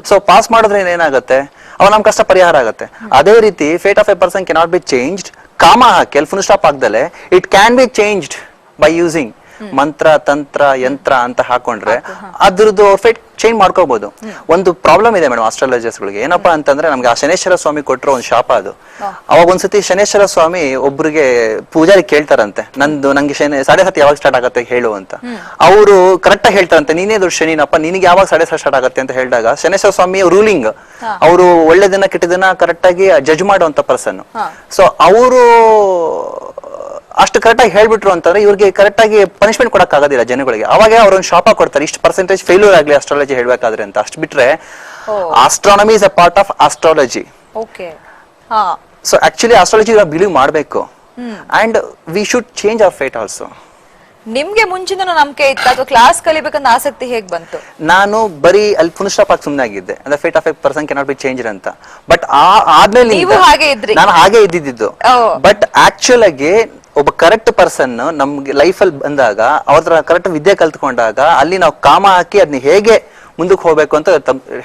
ಸೊ ಪಾಸ್ ಮಾಡಿದ್ರೆ ಏನಾಗುತ್ತೆ, ಅವಾಗ ನಮ್ ಕಷ್ಟ ಪರಿಹಾರ ಆಗುತ್ತೆ. ಅದೇ ರೀತಿ fate of a person cannot be changed, comma ಹಾಕಿ ಫುಲ್ ಸ್ಟಾಪ್ ಆಗ್ದಲೆ it can be changed by using mantra, tantra, ಯಂತ್ರ ಅಂತ ಹಾಕೊಂಡ್ರೆ ಅದ್ರದ್ದು ಫೇಟ್ ಚೇಂಜ್ ಮಾಡ್ಕೋಬಹುದು. ಒಂದು ಪ್ರಾಬ್ಲಮ್ ಇದೆ ಮೇಡಮ್ ಆಸ್ಟ್ರಾಲಜರ್ಸ್ ಗಳಿಗೆ. ಏನಪ್ಪಾ ಅಂತಂದ್ರೆ, ನಮ್ಗೆ ಆ ಶನೇಶ್ವರ ಸ್ವಾಮಿ ಕೊಟ್ಟರು ಒಂದು ಶಾಪ ಅದು. ಅವಾಗ ಒಂದ್ಸತಿ ಶನೇಶ್ವರ ಸ್ವಾಮಿ ಒಬ್ರಿಗೆ ಪೂಜಾರಿ ಕೇಳ್ತಾರಂತೆ, ನಂಗೆ ಸಾಡೆ ಯಾವಾಗ ಸ್ಟಾರ್ಟ್ ಆಗತ್ತೆ ಹೇಳು ಅಂತ. ಅವರು ಕರೆಕ್ಟ್ ಆಗಿ ಹೇಳ್ತಾರಂತೆ, ನೀನೇ ದೊಡ್ಡ ಶನಿನಪ್ಪ, ನಿನಗೆ ಯಾವಾಗ ಸಾಡೆ ಸ್ಟಾರ್ಟ್ ಆಗತ್ತೆ ಅಂತ ಹೇಳಿದಾಗ, ಶನೇಶ್ವರ ಸ್ವಾಮಿ ರೂಲಿಂಗ್, ಅವರು ಒಳ್ಳೆದನ್ನ ಕೆಟ್ಟದನ್ನ ಕರೆಕ್ಟ್ ಆಗಿ ಜಡ್ಜ್ ಮಾಡುವಂತ ಪರ್ಸನ್. ಸೊ ಅವರು ಅಷ್ಟು ಕರೆಕ್ಟ್ ಆಗಿ ಹೇಳ್ಬಿಟ್ರು ಅಂತಂದ್ರೆ, ಇವ್ರಿಗೆ ಕರೆಕ್ಟ್ ಆಗಿ ಪನಿಷ್ಮೆಂಟ್ ಕೊಡಕ್ ಆಗೋದಿಲ್ಲ ಜನಗಳಿಗೆ. ಅವಾಗ ಅವ್ರೊಂದು ಶಾಪ ಕೊಡ್ತಾರೆ, ಇಷ್ಟು ಪರ್ಸೆಂಟೇಜ್ ಫೇಲ್ಯೂರ್ ಆಗ್ಲಿ ಅಸ್ಟ್ರಾಲಜಿ ಹೇಳ್ಬೇಕಾದ್ರೆ ಅಂತ. ಅಷ್ಟು ಬಿಟ್ರೆ astronomy is a part of astrology. So actually astrology believe ಮಾಡ್ಬೇಕು, and we should change our fate also. ನಿಮ್ಗೆ ಮುಂಚಿನ ನಂಬಿಕೆ ಇತ್ತು ಅಥವಾ ಕ್ಲಾಸ್ ಕಲಿಬೇಕಂತ ಆಸಕ್ತಿ ಹೇಗ್ ಬಂತು? ನಾನು ಬರೀ ಅಲ್ಲಿ ಪುನಃ ಸುಮ್ಮನೆ ಆಗಿದ್ದೆ, ಅಂದ್ರೆ fate of a person cannot be change ಅಂತ. ಬಟ್ ಆದ್ಮೇಲೆ ನಾನು ಹಾಗೆ ಇದ್ದಿದ್ದು. ಬಟ್ ಆಕ್ಚುಲ್ ಆಗಿ ಒಬ್ಬ ಕರೆಕ್ಟ್ ಪರ್ಸನ್ ನಮ್ಗೆ ಲೈಫ್ ಅಲ್ಲಿ ಬಂದಾಗ, ಅವ್ರ ಕರೆಕ್ಟ್ ವಿದ್ಯೆ ಕಲ್ತ್ಕೊಂಡಾಗ, ಅಲ್ಲಿ ನಾವು ಕಾಮ ಹಾಕಿ ಅದನ್ನ ಹೇಗೆ ಮುಂದಕ್ಕೆ ಹೋಗ್ಬೇಕು ಅಂತ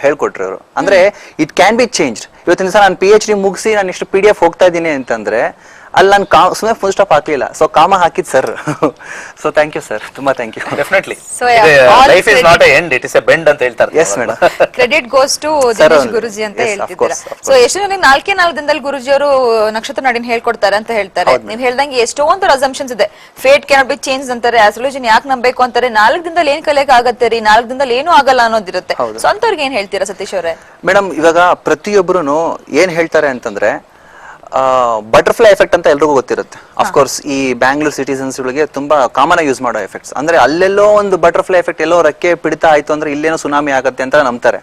ಹೇಳ್ಕೊಟ್ರು ಅವರು. ಅಂದ್ರೆ ಇಟ್ ಕ್ಯಾನ್ ಬಿ ಚೇಂಜ್. ಇವತ್ತಿನ ದಿವಸ ನಾನು PhD ಮುಗಿಸಿ ನಾನು ಇಷ್ಟು PDF ಹೋಗ್ತಾ ಇದ್ದೀನಿ ಅಂತಂದ್ರೆ, ಅಲ್ಲಿ ನಾನು ಸುಮ್ಮನೆ ಫುಲ್ ಸ್ಟಾಪ್ ಹಾಕ್ಲಿಲ್ಲ, ಸೊ ಕಾಮ ಹಾಕಿದ್ sir. So thank you sir, ತುಂಬಾ thank you. Definitely life is not a end, it is a bend ಅಂತ ಹೇಳ್ತಾರೆ. Yes madam. Credit goes to Dinesh Guruji ಅಂತ ಹೇಳ್ತಿದ್ದೀರಾ. ಸೊ ಎಷ್ಟು ಜನ 4 ದಿನದಲ್ಲಿ ಗುರುಜಿ ಅವರು ನಕ್ಷತ್ರ ನಾಡಿನ ಹೇಳ್ಕೊಡ್ತಾರೆ ಅಂತ ಹೇಳ್ತಾರೆ. ನೀವ್ ಹೇಳ್ದಂಗೆ ಎಷ್ಟೊಂದು ಅಸಂಪ್ಷನ್ಸ್ ಇದೆ. ಫೇಟ್ ಕ್ಯಾನ್ ಬಿ ಚೇಂಜ್ ಅಂತಾರೆ, ಆಸ್ಟ್ರಾಲಜಿನ ಯಾಕೆ ನಂಬೇಕು ಅಂತಾರೆ. 4 ದಿನದಲ್ಲಿ ಏನ್ ಕಲಿಯಕ್ ಆಗತ್ತೆ ರೀ, 4 ದಿನದಲ್ಲಿ ಏನು ಆಗಲ್ಲ ಅನ್ನೋದಿರುತ್ತೆ. ಸೊ ಅಂತವ್ರಿಗೆ ಏನ್ ಹೇಳ್ತೀರಾ ಸತೀಶ್ ಅವರೇ? ಮೇಡಮ್, ಇವಾಗ ಪ್ರತಿಯೊಬ್ಬರು ಏನ್ ಹೇಳ್ತಾರೆ ಅಂತಂದ್ರೆ, ಬಟರ್ಫ್ಲೈ ಎಫೆಕ್ಟ್ ಅಂತ ಎಲ್ರಿಗೂ ಗೊತ್ತಿರುತ್ತೆ. ಅಫ್ಕೋರ್ಸ್ ಈ ಬ್ಯಾಂಗ್ಳೂರ್ ಸಿಟಿಸನ್ಸ್ ಗಳಿಗೆ ತುಂಬಾ ಕಾಮನ್ ಆಗಿ ಯೂಸ್ ಮಾಡೋ ಎಫೆಕ್ಟ್ಸ್. ಅಂದ್ರೆ ಅಲ್ಲೆಲ್ಲೋ ಒಂದು ಬಟರ್ಫ್ಲೈ ಎಫೆಕ್ಟ್ ಎಲ್ಲೋ ರೆಕ್ಕೆ ಪಿಡಿತ ಆಯ್ತು ಅಂದ್ರೆ ಇಲ್ಲೇನೋ ಸುನಾಮಿ ಆಗತ್ತೆ ಅಂತ ನಂಬ್ತಾರೆ.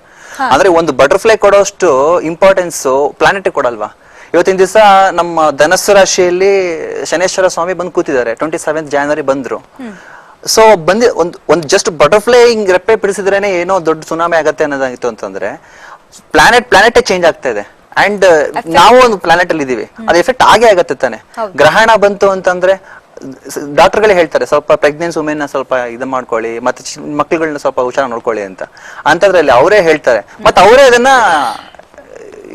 ಅಂದ್ರೆ ಒಂದು ಬಟರ್ಫ್ಲೈ ಕೊಡೋಷ್ಟು ಇಂಪಾರ್ಟೆನ್ಸ್ ಪ್ಲಾನೆಟ್ ಕೊಡಲ್ವಾ? ಇವತ್ತಿನ ದಿವಸ ನಮ್ಮ ಧನಸ್ಸು ರಾಶಿಯಲ್ಲಿ ಶನೇಶ್ವರ ಸ್ವಾಮಿ ಬಂದು ಕೂತಿದ್ದಾರೆ. 27th January ಬಂದ್ರು. ಸೊ ಒಂದು ಜಸ್ಟ್ ಬಟರ್ಫ್ಲೈ ಹಿಂಗ್ ರೆಪ್ಪೆ ಬಿಡಿಸಿದ್ರೇನೆ ಏನೋ ದೊಡ್ಡ ಸುನಾಮಿ ಆಗತ್ತೆ ಅನ್ನೋದಾಗಿತ್ತು ಅಂತಂದ್ರೆ ಪ್ಲಾನೆಟೇ ಚೇಂಜ್ ಆಗ್ತಾ ಇದೆ. ಅಂಡ್ ನಾವು ಒಂದು ಪ್ಲಾನೆಟ್ ಅಲ್ಲಿ ಇದೀವಿ, ಅದು ಎಫೆಕ್ಟ್ ಆಗೇ ಆಗತ್ತೆ ತಾನೆ. ಗ್ರಹಣ ಬಂತು ಅಂತಂದ್ರೆ ಡಾಕ್ಟರ್ಗಳೇ ಹೇಳ್ತಾರೆ ಸ್ವಲ್ಪ ಪ್ರೆಗ್ನೆನ್ಸ್ ವುಮೆನ್ ಸ್ವಲ್ಪ ಇದು ಮಾಡ್ಕೊಳ್ಳಿ, ಮತ್ತೆ ಮಕ್ಳುಗಳನ್ನ ಸ್ವಲ್ಪ ಹುಷಾರ್ ನೋಡ್ಕೊಳ್ಳಿ ಅಂತ. ಅಂತದ್ರಲ್ಲಿ ಅವರೇ ಹೇಳ್ತಾರೆ, ಮತ್ತೆ ಅವರೇ ಅದನ್ನ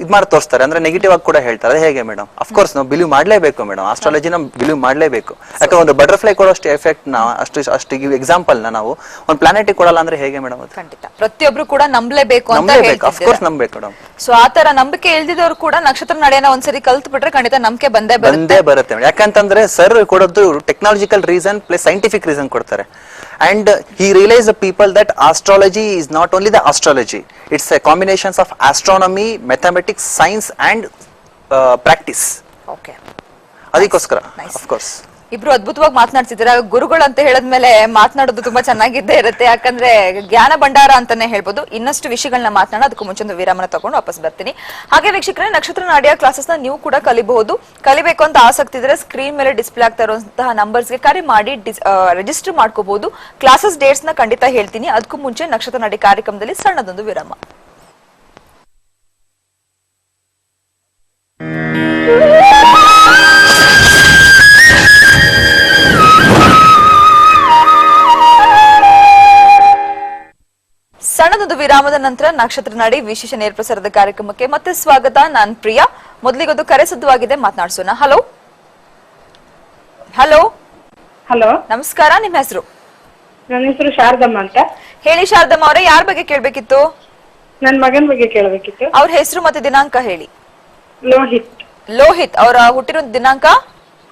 ಇದ್ ಮಾಡಿ ತೋರಿಸ್ತಾರೆ. ಅಂದ್ರೆ ನೆಗೆಟಿವ್ ಆಗಿ ಕೂಡ ಹೇಳ್ತಾರೆ. ಅದು ಹೇಗೆ ಮೇಡಮ್? ಅಫ್ಕೋರ್ಸ್ ನಾವು ಬಿಲೀವ್ ಮಾಡ್ಲೇಬೇಕು ಮೇಡಮ್, ಆಸ್ಟ್ರಾಲಜಿನ ಬಿಲೀವ್ ಮಾಡ್ಲೇಬೇಕು. ಯಾಕಂದ್ರೆ ಒಂದು ಬಟರ್ಫ್ಲೈ ಕೊಡೋಷ್ಟು ಎಫೆಕ್ಟ್ ನ ಅಷ್ಟು ಎಕ್ಸಾಂಪಲ್ ನ ನಾವು ಒಂದು ಪ್ಲಾನೆಟ್ ಕೊಡಲ್ಲ ಅಂದ್ರೆ ಹೇಗೆ ಮೇಡಮ್? ಅದು ಖಂಡಿತ ಪ್ರತಿಯೊಬ್ರು ಕೂಡ ನಂಬಲೇಬೇಕು ಅಂತ ನಂಬಲೇಬೇಕು, ಅಫ್ಕೋರ್ಸ್ ನಂಬಬೇಕು ಮೇಡಮ್. ಸೊ ಆತರ ನಂಬಿಕೆ ಇಲ್ದಿದವರು ಕೂಡ ನಕ್ಷತ್ರ ನಡೆಯನ್ನ ಒಂದ್ಸರಿ ಕಲ್ತು ಬಿಟ್ರೆ ಖಂಡಿತ ನಂಬಿಕೆ ಬಂದೇ ಬರುತ್ತೆ. ಯಾಕಂತಂದ್ರೆ ಸರ್ ಕೊಡೋದು technological reason plus scientific reason ಕೊಡ್ತಾರೆ. And he realized the people that astrology is not only the astrology, it's a combinations of astronomy, mathematics, science and practice. Okay. ಅದಕ್ಕೋಸ್ಕರ of course ಇಬ್ರು ಅದ್ಭುತವಾಗಿ ಮಾತನಾಡ್ತಿದ್ದೀರಾ. ಗುರುಗಳು ಅಂತ ಹೇಳಿದ್ಮೇಲೆ ಮಾತನಾಡೋದು ತುಂಬಾ ಚೆನ್ನಾಗಿದ್ದೇ ಇರುತ್ತೆ, ಯಾಕಂದ್ರೆ ಜ್ಞಾನ ಭಂಡಾರ ಅಂತಾನೆ ಹೇಳ್ಬೋದು. ಇನ್ನಷ್ಟು ವಿಷಯಗಳನ್ನ ಮಾತನಾಡೋ ಅದಕ್ಕೂ ಮುಂಚೆ ಒಂದು ವಿರಾಮನ ತಗೊಂಡು ವಾಪಸ್ ಬರ್ತೀನಿ. ಹಾಗೆ ವೀಕ್ಷಕರೇ, ನಕ್ಷತ್ರ ನಾಡಿಯ ಕ್ಲಾಸಸ್ ನ ನೀವು ಕೂಡ ಕಲಿಬಹುದು. ಕಲಿಬೇಕು ಅಂತ ಆಸಕ್ತಿ ಇದ್ರೆ ಸ್ಕ್ರೀನ್ ಮೇಲೆ ಡಿಸ್ಪ್ಲೇ ಆಗ್ತಾ ಇರುವಂತಹ ನಂಬರ್ಸ್ಗೆ ಕರೆ ಮಾಡಿ ರಿಜಿಸ್ಟರ್ ಮಾಡ್ಕೋಬಹುದು. ಕ್ಲಾಸಸ್ ಡೇಟ್ಸ್ ನ ಖಂಡಿತ ಹೇಳ್ತೀನಿ. ಅದಕ್ಕೂ ಮುಂಚೆ ನಕ್ಷತ್ರ ನಾಡಿ ಕಾರ್ಯಕ್ರಮದಲ್ಲಿ ಸಣ್ಣದೊಂದು ವಿರಾಮ. ಸಣ್ಣದೊಂದು ವಿರಾಮದ ನಂತರ ನಕ್ಷತ್ರ ನಾಡಿ ವಿಶೇಷ ನೇರ ಪ್ರಸಾರದ ಕಾರ್ಯಕ್ರಮಕ್ಕೆ ಮತ್ತೆ ಸ್ವಾಗತ. ನಾನ್ ಪ್ರಿಯಾ. ಮೊದಲಿಗೊಂದು ಕರೆ ಸಿದ್ಧವಾಗಿದೆ, ಮಾತನಾಡಿಸೋಣ. ಹಲೋ ಹಲೋ ಹಲೋ, ನಮಸ್ಕಾರ. ನಿಮ್ಮ ಹೆಸರು? ನನ್ನ ಹೆಸರು ಶಾರದಮ್ಮ ಅಂತ. ಹೇಳಿ ಶಾರದಮ್ಮ ಅವರೇ, ಯಾರ ಬಗ್ಗೆ ಕೇಳ್ಬೇಕಿತ್ತು? ನನ್ನ ಮಗನ ಬಗ್ಗೆ ಕೇಳಬೇಕಿತ್ತು. ಅವ್ರ ಹೆಸರು ಮತ್ತೆ ದಿನಾಂಕ ಹೇಳಿ. ಲೋಹಿತ್. ಲೋಹಿತ್ ಅವರ ಹುಟ್ಟಿರೋ ದಿನಾಂಕ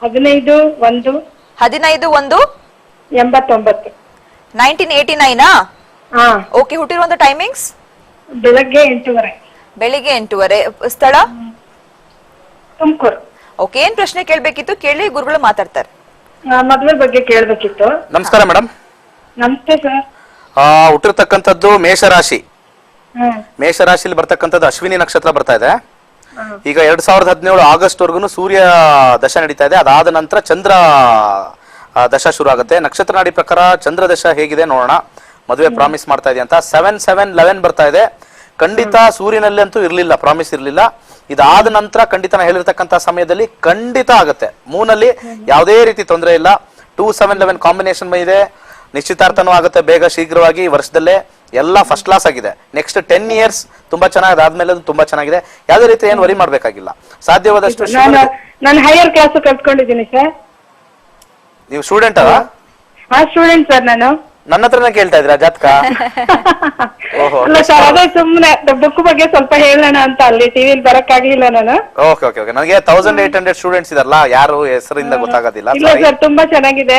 15/1/89. 1989. ಹಾ. ಓಕೆ. ಹುಟ್ಟಿರುವಂತ ಟೈಮಿಂಗ್ಸ್? ಬೆಳಗ್ಗೆ 8:30. ಬೆಳಿಗ್ಗೆ 8:30. ಸ್ಥಳ? ತುಮಕೂರು. ಓಕೆ. ಏನ್ ಪ್ರಶ್ನೆ ಕೇಳ್ಬೇಕಿತ್ತು ಕೇಳಿ, ಗುರುಗಳು ಮಾತಾಡ್ತಾರೆ. ಮದ್ವೆ ಬಗ್ಗೆ ಕೇಳ್ಬೇಕಿತ್ತು. ನಮಸ್ಕಾರ ಮೇಡಮ್. ನಮಸ್ತೆ ಸರ್. ಹುಟ್ಟಿರ್ತಕ್ಕಂಥದ್ದು ಮೇಷರಾಶಿ. ಹ್ಮ್. ಮೇಷರಾಶಿಲಿ ಬರ್ತಕ್ಕಂಥದ್ದು ಅಶ್ವಿನಿ ನಕ್ಷತ್ರ ಬರ್ತಾ ಇದೆ. ಈಗ 2017 ಆಗಸ್ಟ್ ವರ್ಗು ಸೂರ್ಯ ದಶ ನಡೀತಾ ಇದೆ. ಅದಾದ ನಂತರ ಚಂದ್ರ ದಶ ಶುರು ಆಗುತ್ತೆ. ನಕ್ಷತ್ರ ನಾಡಿ ಪ್ರಕಾರ ಚಂದ್ರ ದಶ ಹೇಗಿದೆ ನೋಡೋಣ. ಮದುವೆ ಪ್ರಾಮಿಸ್ ಮಾಡ್ತಾ ಇದೆ ಅಂತ 7/7/11 ಬರ್ತಾ ಇದೆ. ಖಂಡಿತ ಸೂರ್ಯನಲ್ಲಿ ಅಂತೂ ಇರ್ಲಿಲ್ಲ, ಪ್ರಾಮಿಸ್ ಇರ್ಲಿಲ್ಲ. ಇದಾದ ನಂತರ ಖಂಡಿತ ನಾ ಹೇಳಿರ್ತಕ್ಕಂಥ ಸಮಯದಲ್ಲಿ ಖಂಡಿತ ಆಗುತ್ತೆ. ಮೂನಲ್ಲಿ ಯಾವುದೇ ರೀತಿ ತೊಂದರೆ ಇಲ್ಲ. 2/7/11 ಕಾಂಬಿನೇಷನ್ ಇದೆ. ನಿಶ್ಚಿತಾರ್ಥನೂ ಆಗುತ್ತೆ ಬೇಗ, ಶೀಘ್ರವಾಗಿ. ವರ್ಷದಲ್ಲೇ ಎಲ್ಲ ಫಸ್ಟ್ ಕ್ಲಾಸ್ ಆಗಿದೆ. ನೆಕ್ಸ್ಟ್ 10 years ತುಂಬಾ ಚೆನ್ನಾಗಿದೆ. ಆದ್ಮೇಲೆ ತುಂಬಾ ಚೆನ್ನಾಗಿದೆ. ಯಾವುದೇ ರೀತಿ ಏನು ವರಿ ಮಾಡ್ಬೇಕಾಗಿಲ್ಲ. ಸಾಧ್ಯವಾದಷ್ಟು ನಾನು ಹೈಯರ್ ಕ್ಲಾಸ್ ಕಲ್ತ್ಕೊಂಡಿದ್ದೀನಿ ಸರ್. ನೀವು ಸ್ಟೂಡೆಂಟ್ ಅಲ್ಲ? ಹಾ, ಸ್ಟೂಡೆಂಟ್ ಸರ್ ನಾನು. ನನ್ನ ಹತ್ರನೇ ಕೇಳ್ತಾ ಇದ್ರಾ ಜಾತಕ? ಅಲ್ಲ ಸರ್, ಅದೇ ಸುಮ್ಮನೆ ಬುಕ್ ಬಗ್ಗೆ ಸ್ವಲ್ಪ ಹೇಳೋಣ ಅಂತ ಅಲ್ಲಿ ಟಿವಿಲಿ ಬರಕ್ಕಾಗ್ಲಿಲ್ಲ ನಾನು. Okay okay okay. ನನಗೆ 1800 ಸ್ಟೂಡೆಂಟ್ಸ್ ಇದಾರಲ್ಲ, ಯಾರು ಹೆಸರಿಂದ ಗೊತ್ತಾಗೋದಿಲ್ಲ. ಇಲ್ಲ ಸರ್, ತುಂಬಾ ಚೆನ್ನಾಗಿದೆ.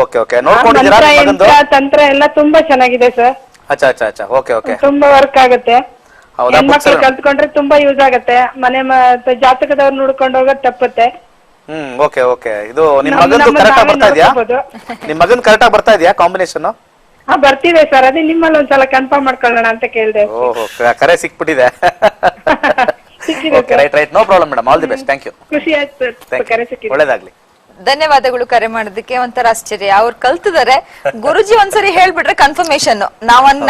Okay okay. ನೋಡ್ಕೊಂಡಿದ್ದೀರಾ ಮಗಂದು? ತಂತ್ರ ಎಲ್ಲ ತುಂಬಾ ಚೆನ್ನಾಗಿದೆ ಸರ್. ಅಚ್ಚಾ ಅಚ್ಚಾ ಅಚ್ಚಾ. Okay okay. ತುಂಬಾ ವರ್ಕ್ ಆಗುತ್ತೆ. ಹೌದಾ? ಹೆಣ್ಮಕ್ಳು ಕಲ್ತ್ಕೊಂಡ್ರೆ ತುಂಬಾ ಯೂಸ್ ಆಗುತ್ತೆ. ಮನೆ ಜಾತಕದವ್ರು ನೋಡ್ಕೊಂಡು ಹೋಗೋದ್ ತಪ್ಪುತ್ತೆ. Okay okay. ಇದು ನಿಮ್ ಮಗಂದು ಕರೆಕ್ಟ್ ಆಗಿ ಬರ್ತಾ ಇದೆಯಾ? ನಿಮ್ ಮಗನ್ ಕರೆಕ್ಟ್ ಆಗಿ ಬರ್ತಾ ಇದೆಯಾ ಕಾಂಬಿನೇಷನ್? ಹಾ, ಬರ್ತಿದೆ ಸರ್. ಅದೇ ನಿಮ್ಮಲ್ಲಿ ಒಂದ್ಸಲ ಕನ್ಫರ್ಮ್ ಮಾಡ್ಕೊಳ್ಳೋಣ ಅಂತ ಕೇಳಿದೆ. ಓಹೋ, ಕರೆ ಸಿಕ್ಬಿಟ್ಟಿದೆ. Okay, right right. No problem madam. All the best. Thank you. ಖುಷಿ ಆಯ್ತು ಸರ್, ಕರೆ ಸಿಕ್ಕಿದೆ. ಒಳ್ಳೇದಾಗ್ಲಿ. ಧನ್ಯವಾದಗಳು ಕರೆ ಮಾಡೋದಕ್ಕೆ. ಒಂಥರ ಆಶ್ಚರ್ಯ, ಅವ್ರು ಕಲ್ತಿದ್ದಾರೆ. ಗುರುಜಿ ಒಂದ್ಸರಿ ಹೇಳ್ಬಿಟ್ರೆ ಕನ್ಫರ್ಮೇಶನ್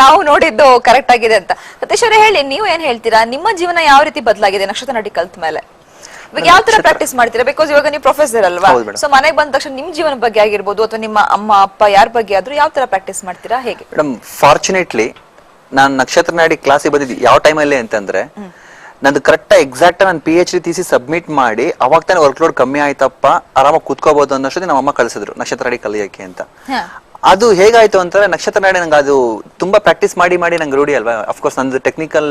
ನಾವು ನೋಡಿದ್ದು ಕರೆಕ್ಟ್ ಆಗಿದೆ ಅಂತ. ಸತೀಶ್ವರ ಹೇಳಿ, ನೀವು ಏನ್ ಹೇಳ್ತೀರಾ? ನಿಮ್ಮ ಜೀವನ ಯಾವ ರೀತಿ ಬದಲಾಗಿದೆ ನಕ್ಷತ್ರ ನಾಡಿ ಕಲ್ತ ಮೇಲೆ? ಇವಾಗ ಯಾವ ತರ ಪ್ರಾಕ್ಟೀಸ್ ಮಾಡ್ತೀರಾ? ಬಿಕಾಸ್ ಇವಾಗ ನೀವು ಪ್ರೊಫೆಸರ್ ಅಲ್ವಾ, ಸೊ ಮನೆಗೆ ಬಂದ ತಕ್ಷಣ ನಿಮ್ ಜೀವನ ಬಗ್ಗೆ ಆಗಿರ್ಬೋದು ಅಥವಾ ನಿಮ್ಮ ಅಮ್ಮ ಅಪ್ಪ ಯಾರ ಬಗ್ಗೆ ಆದ್ರೂ ಯಾವ ತರ ಪ್ರಾಕ್ಟೀಸ್ ಮಾಡ್ತೀರಾ, ಹೇಗೆ? ಮೇಡಮ್, ಫಾರ್ಚುನೇಟ್ಲಿ ನಾನು ನಕ್ಷತ್ರ ನಾಡಿ ಕ್ಲಾಸಿಗೆ ಬಂದಿದ್ದು ಯಾವ ಟೈಮಲ್ಲಿ ಅಂತಂದ್ರೆ, ನಂದು ಕರೆಕ್ಟ್ ಎಕ್ಸಾಕ್ಟ್ ನಾನು PhD ಥೀಸಿಸ್ ಸಬ್ಮಿಟ್ ಮಾಡಿ ಅವಾಗ ತಾನೇ ವರ್ಕ್ ಲೋಡ್ ಕಮ್ಮಿ ಆಯ್ತಪ್ಪ, ಆರಾಮಾಗಿ ಕೂತ್ಕೋಬಹುದು ಅನ್ನೋಷ್ಟೊತ್ತಿಗೆ ನಮ್ಮ ಅಮ್ಮ ಕಳಿಸಿದ್ರು ನಕ್ಷತ್ರ ನಾಡಿ ಕಲಿಯಕ್ಕೆ ಅಂತ. ಅದು ಹೇಗಾಯ್ತು ಅಂತಂದ್ರೆ, ನಕ್ಷತ್ರ ನಾಡಿ ನಂಗೆ ಅದು ತುಂಬಾ ಪ್ರಾಕ್ಟೀಸ್ ಮಾಡಿ ಮಾಡಿ ನಂಗೆ ರೂಢಿ ಅಲ್ವಾ. ಅಫ್ಕೋರ್ಸ್ ನಂದು ಟೆಕ್ನಿಕಲ್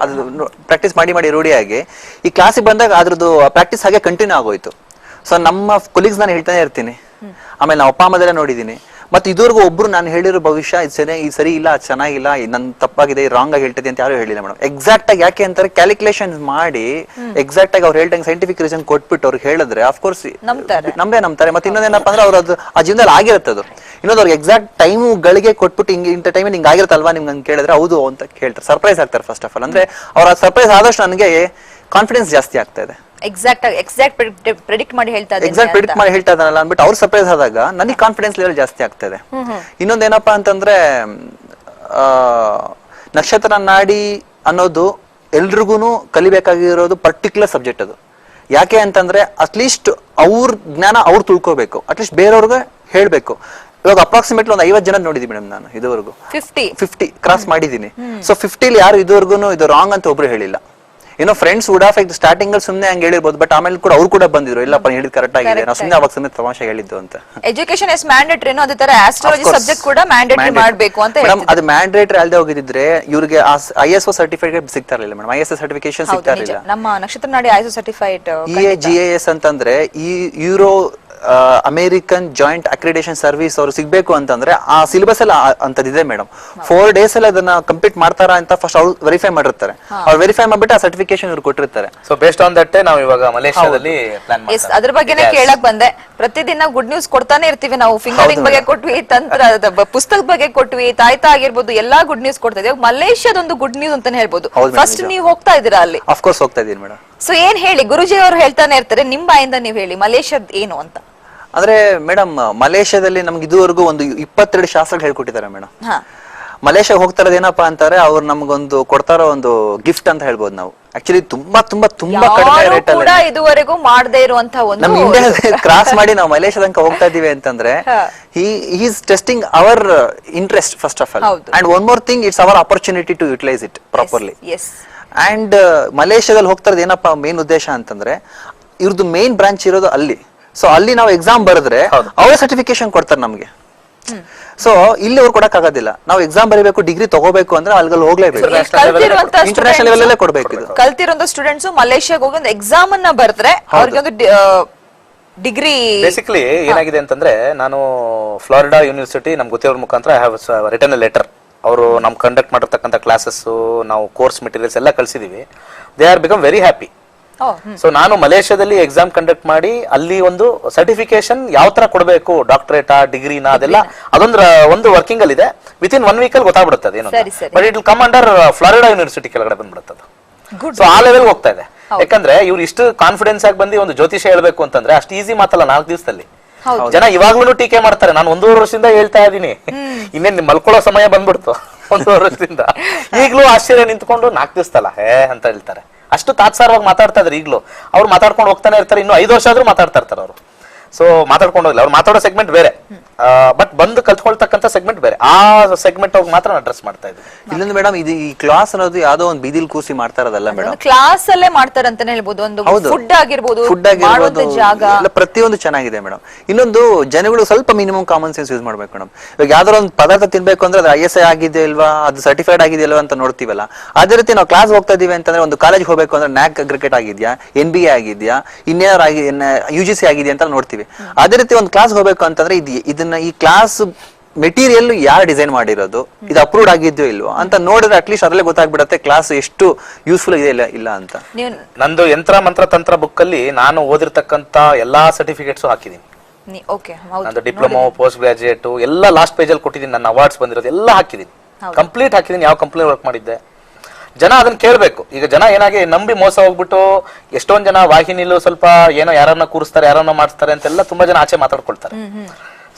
ಅದು ಪ್ರಾಕ್ಟೀಸ್ ಮಾಡಿ ಮಾಡಿ ರೂಢಿಯಾಗಿ ಈ ಕ್ಲಾಸಿಗೆ ಬಂದಾಗ ಅದ್ರದ್ದು ಪ್ರಾಕ್ಟೀಸ್ ಹಾಗೆ ಕಂಟಿನ್ಯೂ ಆಗೋಯ್ತು. ಸೊ ನಮ್ಮ ಕೊಲೀಗ್ಸ್ ನಾನು ಹೇಳ್ತಾನೆ ಇರ್ತೀನಿ. ಆಮೇಲೆ ನಾವು ಅಪ್ಪ ಅಮ್ಮದೆಲ್ಲ ನೋಡಿದೀನಿ. ಮತ್ತೆ ಇದುವರೆಗೂ ಒಬ್ರು ನಾನು ಹೇಳಿರೋ ಭವಿಷ್ಯ ಇದು ಸರಿ ಇಲ್ಲ, ಅದು ಚೆನ್ನಾಗಿಲ್ಲ, ನನ್ ತಪ್ಪಾಗಿದೆ, ರಾಂಗ್ ಆಗಿ ಹೇಳ್ತಿದೆ ಅಂತ ಯಾರು ಹೇಳಿಲ್ಲ ಮೇಡಮ್. ಎಕ್ಸಾಕ್ಟ್ ಆಗಿ ಯಾಕೆ ಅಂತಾರೆ ಕ್ಯಾಲ್ಕುಲೇಷನ್ ಮಾಡಿ ಎಕ್ಸಾಕ್ಟ್ ಆಗಿ ಅವ್ರು ಹೇಳ್ದಂಗೆ ಸೈಂಟಿಫಿಕ್ ರೀಸನ್ ಕೊಟ್ಬಿಟ್ಟು ಅವ್ರಿಗೆ ಹೇಳಿದ್ರೆ ಅಫ್ಕೋರ್ಸ್ ನಂಬ್ತಾರೆ. ಮತ್ತೆ ಇನ್ನೊಂದೇನಪ್ಪ ಅಂದ್ರೆ ಅವ್ರದ್ದು ಆ ಜೀವನದಲ್ಲಿ ಆಗಿರುತ್ತೆ ಅದು. ಇನ್ನೊಂದು ಅವ್ರಿಗೆ ಎಕ್ಸಾಕ್ಟ್ ಟೈಮ್ಗಳಿಗೆ ಕೊಟ್ಬಿಟ್ಟು ಹಿಂಗೆ ಇಂಥ ಟೈಮ್ ಹಿಂಗೆ ಆಗಿರುತ್ತಲ್ವಾ ನಿಮ್ಗೆ ಹಂಗೆ ಕೇಳಿದ್ರೆ ಹೌದು ಅಂತ ಕೇಳ್ತಾರೆ, ಸರ್ಪ್ರೈಸ್ ಆಗ್ತಾರೆ. ಫಸ್ಟ್ ಆಫ್ ಆಲ್ ಅಂದ್ರೆ ಅವ್ರ ಸರ್ಪ್ರೈಸ್ ಆದಷ್ಟು ನನಗೆ ಕಾನ್ಫಿಡೆನ್ಸ್ ಜಾಸ್ತಿ ಆಗ್ತಾ ಇದೆ. ಎಕ್ಸಾಕ್ಟ್ ಪ್ರೆಡಿಕ್ಟ್ ಮಾಡಿ ಹೇಳ್ತಾ ಇದ್ದಾನಲ್ಲ ಅಂದ್ಬಿಟ್ಟು ಅವ್ರು ಸರ್ಪ್ರೈಸ್ ಆದಾಗ ನನಗೆ ಕಾನ್ಫಿಡೆನ್ಸ್ ಲೆವೆಲ್ ಜಾಸ್ತಿ ಆಗ್ತದೆ. ಇನ್ನೊಂದೇನಪ್ಪಾ ಅಂತಂದ್ರೆ ನಕ್ಷತ್ರ ನಾಡಿ ಅನ್ನೋದು ಎಲ್ರಿಗೂ ಕಲಿಬೇಕಾಗಿರೋದು ಪರ್ಟಿಕ್ಯುಲರ್ ಸಬ್ಜೆಕ್ಟ್ ಅದು. ಯಾಕೆ ಅಂತಂದ್ರೆ ಅಟ್ಲೀಸ್ಟ್ ಅವ್ರ ಜ್ಞಾನ ಅವ್ರು ತಿಳ್ಕೋಬೇಕು, ಅಟ್ಲೀಸ್ಟ್ ಬೇರೆಯವ್ರಿಗೆ ಹೇಳ್ಬೇಕು. ಇವಾಗ ಅಪ್ರಾಕ್ಸಿಮೇಟ್ಲಿ ಒಂದು 50 ಜನ ನೋಡಿದೀನಿ ಮೇಡಮ್ ನಾನು ಇದುವರೆಗೂ, 50 ಕ್ರಾಸ್ ಮಾಡಿದೀನಿ. ಸೊ 50 ಯಾರು ಇದುವರೆಗೂ ಇದು ರಾಂಗ್ ಅಂತ ಒಬ್ರು ಹೇಳಿಲ್ಲ. ಏನೋ ಫ್ರೆಂಡ್ಸ್ ವುಡ್ ಆಫ್ ಸ್ಟಾರ್ಟಿಂಗ್ ಅಲ್ಲಿ ಸುಮ್ಮನೆ ಹಂಗೆ ಹೇಳಿರ್ಬೋದು, ಬಟ್ ಆಮೇಲೆ ಕೂಡ ಅವ್ರು ಕೂಡ ಬಂದಿದ್ರು, ಇಲ್ಲಪ್ಪ ಹೇಳಿದ್ ಕರೆಕ್ಟ್ ಆಗಿದೆ, ನಾವು ಸುಮ್ಮನೆ ಅವಾಗ ಸುಮ್ಮನೆ ತಮಾಷೆ ಹೇಳಿದ್ದು ಅಂತ. ಎಜುಕೇಶನ್ ಇಸ್ ಮ್ಯಾಂಡೇಟರಿ, ಅದೇ ತರ ಆಸ್ಟ್ರಾಲಜಿ ಸಬ್ಜೆಕ್ಟ್ ಕೂಡ ಮ್ಯಾಂಡೇಟರಿ ಮಾಡಬೇಕು ಅಂತ ಮೇಡಮ್. ಅದು ಮ್ಯಾಂಡೇಟರಿ ಅಲ್ಲದೆ ಹೋಗಿದ್ರೆ ಇವ್ರಿಗೆ ISO ಸರ್ಟಿಫಿಕೇಟ್ ಸಿಗ್ತಾ ಇರಲಿಲ್ಲ ಮೇಡಮ್, ISO ಸರ್ಟಿಫಿಕೇಶನ್ ಸಿಗ್ತಾ ಇರಲಿಲ್ಲ. ನಮ್ಮ ನಕ್ಷತ್ರ ನಾಡಿ ISO ಸರ್ಟಿಫೈಡ್ GAS ಅಂತಂದ್ರೆ ಈ euro American joint accreditation service ಅವರು ಸಿಗ್ಬೇಕು ಅಂತಂದ್ರೆ ಆ ಸಿಲೆಬಸ್ ಎಲ್ಲ ಅಂತದಿದೆ ಮೇಡಮ್. 4 days ಅಲ್ಲಿ ಅದನ್ನ ಕಂಪ್ಲೀಟ್ ಮಾಡ್ತಾರಾ ಅಂತ ಫಸ್ಟ್ ಅವ್ರು ವೆರಿಫೈ ಮಾಡಿರ್ತಾರೆ. ಅವ್ರು ವೆರಿಫೈ ಮಾಡ್ಬಿಟ್ಟು ಆ ಸರ್ಟಿಫಿಕೇಶನ್ ಇವ್ರು ಕೊಟ್ಟಿರ್ತಾರೆ. ಸೊ ಬೇಸ್ಡ್ ಆನ್ ದಟ್ ನಾವು ಇವಾಗ ಮಲೇಷ್ಯಾದಲ್ಲಿ ಪ್ಲಾನ್ ಮಾಡ್ತೀವಿ. ಅದ್ರ ಬಗ್ಗೆನೇ ಕೇಳಕ್ ಬಂದೆ. ಪ್ರತಿದಿನ ಗುಡ್ ನ್ಯೂಸ್ ಕೊಡ್ತಾನೆ ಇರ್ತೀವಿ ನಾವು. ಫಿಂಗರಿಂಗ್ ಬಗ್ಗೆ ಕೊಟ್ವಿ, ತಂತ್ರ ಪುಸ್ತಕದ ಬಗ್ಗೆ ಕೊಟ್ವಿ, ತಾಯ್ತಾ ಆಗಿರ್ಬೋದು, ಎಲ್ಲಾ ಗುಡ್ ನ್ಯೂಸ್ ಕೊಡ್ತಾ ಇದೀವಿ. ಮಲೇಷ್ಯಾದೊಂದು ಗುಡ್ ನ್ಯೂಸ್ ಅಂತಾನೆ ಹೇಳ್ಬೋದು. ಫಸ್ಟ್ ನೀವು ಹೋಗ್ತಾ ಇದೀರಾ ಅಲ್ಲಿ? ಆಫ್ ಕೋರ್ಸ್ ಹೋಗ್ತಾ ಇದೀನಿ ಮೇಡಮ್. ಸೊ ಏನ್ ಹೇಳಿ, ಗುರುಜಿ ಅವರು ಹೇಳ್ತಾನೆ ಇರ್ತಾರೆ, ನಿಮ್ ಬಾಯಿಂದ ನೀವ್ ಹೇಳಿ ಮಲೇಷ್ಯಾದ್ ಏನು ಅಂತ. ಅಂದ್ರೆ ಮೇಡಮ್ ಮಲೇಷ್ಯಾದಲ್ಲಿ ನಮ್ಗೆ ಇದುವರೆಗೂ ಒಂದು 22 ಶಾಸ್ತ್ರ ಹೇಳ್ಕೊಟ್ಟಿದ್ದಾರೆ ಮೇಡಮ್. ಮಲೇಷ್ಯಾಗ ಹೋಗ್ತಾ ಇರೋದು ಏನಪ್ಪಾ ಅಂತಾರೆ, ಅವ್ರು ನಮ್ಗೊಂದು ಕೊಡ್ತಾರೋ ಒಂದು ಗಿಫ್ಟ್ ಅಂತ ಹೇಳ್ಬೋದು ನಾವು. ಆಕ್ಚುಲಿ ತುಂಬಾ ಕಡಿಮೆ ರೇಟ್ ಅಲ್ಲಿ ಇದುವರೆಗೂ ಮಾಡದೇ ಇರುವಂತ ಒಂದು ನಮ್ ಇಂಡಿಯಾ ಕ್ರಾಸ್ ಮಾಡಿ ನಾವು ಮಲೇಷ್ಯಾ ತನಕ ಹೋಗ್ತಾ ಇದೀವಿ ಅಂತಂದ್ರೆ is testing our interest first of all. And one more thing, it's our opportunity to utilise it properly. And ಮಲೇಷ್ಯಾದಲ್ಲಿ ಹೋಗ್ತಾ ಇರೋದು ಏನಪ್ಪಾ ಮೇನ್ ಉದ್ದೇಶ ಅಂತಂದ್ರೆ, ಇವ್ರದ್ದು ಮೇನ್ ಬ್ರಾಂಚ್ ಇರೋದು ಅಲ್ಲಿ. ಸೊ ಅಲ್ಲಿ ನಾವು ಎಕ್ಸಾಮ್ ಬರೆದ್ರೆ ಅವರೇ ಸರ್ಟಿಫಿಕೇಶನ್ ಕೊಡ್ತಾರೆ ನಮ್ಗೆ. ಸೊ ಇಲ್ಲಿ ಅವ್ರು ಕೊಡಕ್ ಆಗೋದಿಲ್ಲ. ನಾವು ಎಕ್ಸಾಮ್ ಬರೀಬೇಕು, ಡಿಗ್ರಿ ತಗೋಬೇಕು ಅಂದ್ರೆ ಅಲ್ಲಿ ಹೋಗ್ಲೇಬೇಕು, ಇಂಟರ್ನ್ಯಾಷನಲ್ ಲೆವೆಲ್ ಅಲ್ಲೇ ಕೊಡ್ಬೇಕು. ಇದು ಕಲ್ತಿರುವಂತ ಸ್ಟೂಡೆಂಟ್ಸ್ ಮಲೇಷ್ಯಾಗ ಹೋಗಿ ಒಂದು ಎಕ್ಸಾಮ್ ಅನ್ನ ಬರ್ದ್ರೆ ಅವ್ರಿಗೆ ಒಂದು ಡಿಗ್ರಿ. ಬೇಸಿಕಲಿ ಏನಾಗಿದೆ ಅಂತಂದ್ರೆ, ನಾನು ಫ್ಲಾರಿಡಾ ಯೂನಿವರ್ಸಿಟಿ ನಮ್ಗೆ ಗೊತ್ತಿರೋರ ಮುಖಾಂತರ I have written a letter. ಅವರು ನಮ್ ಕಂಡಕ್ಟ್ ಮಾಡಿರ್ತಕ್ಕಂಥ ಕ್ಲಾಸಸ್, ನಾವು ಕೋರ್ಸ್ ಮೆಟೀರಿಯಲ್ಸ್ ಎಲ್ಲ ಕಳ್ಸಿದೀವಿ. They are become very happy. So ನಾನು ಮಲೇಷ್ಯಾದಲ್ಲಿ ಎಕ್ಸಾಮ್ ಕಂಡಕ್ಟ್ ಮಾಡಿ ಅಲ್ಲಿ ಒಂದು ಸರ್ಟಿಫಿಕೇಶನ್ ಯಾವ ತರ ಕೊಡಬೇಕು, ಡಾಕ್ಟರೇಟಾ ಡಿಗ್ರಿನಾ, ಅದೆಲ್ಲ ಒಂದು ವರ್ಕಿಂಗ್ ಅಲ್ಲಿ ಇದೆ. ವಿತಿನ್ 1 week ಅಲ್ಲಿ ಗೊತ್ತಾಗ್ಬಿಡುತ್ತೆ ಅದೇನು. But it will come under Florida university ಕೆಳಗಡೆ ಬಂದ್ಬಿಡುತ್ತೆ. ಸೊ ಆ ಲೆವೆಲ್ ಹೋಗ್ತಾ ಇದೆ. ಯಾಕಂದ್ರೆ ಇವ್ರು ಇಷ್ಟು ಕಾನ್ಫಿಡೆನ್ಸ್ ಆಗಿ ಬಂದು ಒಂದು ಜ್ಯೋತಿಷ್ಯ ಹೇಳ್ಬೇಕು ಅಂತಂದ್ರೆ ಅಷ್ಟು ಈಸಿ ಮಾತಲ್ಲ 4 ದಿವಸದಲ್ಲಿ. ಜನ ಇವಾಗ್ಲೂ ಟೀಕೆ ಮಾಡ್ತಾರೆ. ನಾನು 1.5 ವರ್ಷದಿಂದ ಹೇಳ್ತಾ ಇದ್ದೀನಿ, ಇನ್ನೇನ್ ಮಲ್ಕೊಳ್ಳೋ ಸಮಯ ಬಂದ್ಬಿಡ್ತು 1.5 ವರ್ಷದಿಂದ. ಈಗ್ಲೂ ಆಶ್ಚರ್ಯ ನಿಂತ್ಕೊಂಡು 4 ದಿವಸದಲ್ಲ ಅಂತ ಹೇಳ್ತಾರೆ. ಅಷ್ಟು ತಾತ್ಸಾರವಾಗಿ ಮಾತಾಡ್ತಾ ಇದ್ರೆ ಈಗಲೂ ಅವ್ರು ಮಾತಾಡ್ಕೊಂಡು ಹೋಗ್ತಾನೆ ಇರ್ತಾರೆ. ಇನ್ನು 5 ವರ್ಷ ಆದ್ರೂ ಮಾತಾಡ್ತಾ ಇರ್ತಾರೆ ಅವರು. ಸೊ ಮಾತಾಡ್ಕೊಂಡು ಹೋಗ್ಲಿ, ಅವ್ರು ಮಾತಾಡೋ ಸೆಗ್ಮೆಂಟ್ ಬೇರೆ, ಬಟ್ ಬಂದು ಕಲ್ತ್ಕೊಳ್ತಕ್ಕಂಥ ಸೆಗ್ಮೆಂಟ್ ಬೇರೆ. ಆ ಸೆಗ್ಮೆಂಟ್ ಹೋಗಿ ಮಾತ್ರ ಅಡ್ರೆಸ್ ಮಾಡ್ತಾ ಇದ್ವಿ. ಇಲ್ಲೊಂದು ಮೇಡಮ್, ಇದು ಈ ಕ್ಲಾಸ್ ಅನ್ನೋದು ಯಾವ್ದೋ ಒಂದು ಬೀದಿಲ್ ಕೂಸಿ ಮಾಡ್ತಾ ಇರೋದಲ್ಲ ಮೇಡಮ್, ಕ್ಲಾಸ್ ಅಲ್ಲೇ ಮಾಡ್ತಾರೆ ಅಂತಾನೆ ಹೇಳ್ಬೋದು. ಒಂದು ಫುಡ್ ಆಗಿರ್ಬೋದು, ಜಾಗ ಎಲ್ಲ ಪ್ರತಿಯೊಂದು ಚೆನ್ನಾಗಿದೆ ಮೇಡಮ್. ಇನ್ನೊಂದು ಜನಗಳು ಸ್ವಲ್ಪ ಮಿನಿಮಮ್ ಕಾಮನ್ ಸೆನ್ಸ್ ಯೂಸ್ ಮಾಡ್ಬೇಕು ಮೇಡಮ್. ಇವಾಗ ಯಾವ್ದಾರ ಒಂದು ಪದಾರ್ಥ ತಿನ್ಬೇಕು ಅಂದ್ರೆ ಅದು ISI ಆಗಿದೆ ಇಲ್ವಾ, ಅದು ಸರ್ಟಿಫೈಡ್ ಆಗಿದೆ ಇಲ್ವಾ ಅಂತ ನೋಡ್ತೀವಲ್ಲ. ಅದೇ ರೀತಿ ನಾವು ಕ್ಲಾಸ್ ಹೋಗ್ತಾ ಇದೀವಿ ಅಂತಂದ್ರೆ, ಒಂದು ಕಾಲೇಜ್ ಹೋಗ್ಬೇಕು ಅಂದ್ರೆ NAC ಕ್ರಿಕೆಟ್ ಆಗಿದ್ಯಾ, NBA ಆಗಿದ್ಯಾ, ಇನ್ನೇನಾರು UGC ಆಗಿದೆಯಾ ಅಂತ ನೋಡ್ತೀವಿ. ಅದೇ ರೀತಿ ಒಂದು ಕ್ಲಾಸ್ ಹೋಗ್ಬೇಕು ಅಂತಂದ್ರೆ ಇದನ್ನ ಈ ಕ್ಲಾಸ್ ಮೆಟೀರಿಯಲ್ ಯಾರು ಡಿಸೈನ್ ಮಾಡಿರೋದು, ಇದು ಅಪ್ರೂವ್ಡ್ ಆಗಿದ್ಯೋ ಇಲ್ವೋ ಅಂತ ನೋಡಿದ್ರೆ ಅಟ್ಲೀಸ್ಟ್ ಅದರಲ್ಲೇ ಗೊತ್ತಾಗ್ಬಿಡತ್ತೆ ಕ್ಲಾಸ್ ಎಷ್ಟು ಯೂಸ್ಫುಲ್ ಇದೆ ಇಲ್ಲ ಅಂತ. ನಂದು ಯಂತ್ರ ಮಂತ್ರ ತಂತ್ರ ಬುಕ್ ಅಲ್ಲಿ ನಾನು ಓದಿರ್ತಕ್ಕಂತ ಎಲ್ಲಾ ಸರ್ಟಿಫಿಕೇಟ್ಸ್ ಹಾಕಿದೀನಿ. ನಂದು ಡಿಪ್ಲೊಮಾ, ಪೋಸ್ಟ್ ಗ್ರಾಜುಯೇಟ್ ಎಲ್ಲ ಲಾಸ್ಟ್ ಪೇಜ್ ಅಲ್ಲಿ ಕೊಟ್ಟಿದ್ದೀನಿ. ನನ್ನ ಅವಾರ್ಡ್ಸ್ ಬಂದಿರೋದು ಎಲ್ಲ ಹಾಕಿದೀನಿ, ಕಂಪ್ಲೀಟ್ ಹಾಕಿದೀನಿ. ಯಾವ ಕಂಪ್ನಿ ವರ್ಕ್ ಮಾಡಿದ್ದೆ, ಜನ ಅದನ್ನ ಕೇಳ್ಬೇಕು. ಈಗ ಜನ ಏನಾಗಿ ನಂಬಿ ಮೋಸ ಹೋಗ್ಬಿಟ್ಟು ಎಷ್ಟೊಂದ್ ಜನ ವಾಹಿನಿಲು ಸ್ವಲ್ಪ ಏನೋ ಯಾರನ್ನ ಕೂರಿಸ್ತಾರೆ, ಯಾರನ್ನ ಮಾಡಿಸ್ತಾರೆ ಅಂತೆಲ್ಲ ತುಂಬಾ ಜನ ಆಚೆ ಮಾತಾಡ್ಕೊಳ್ತಾರೆ.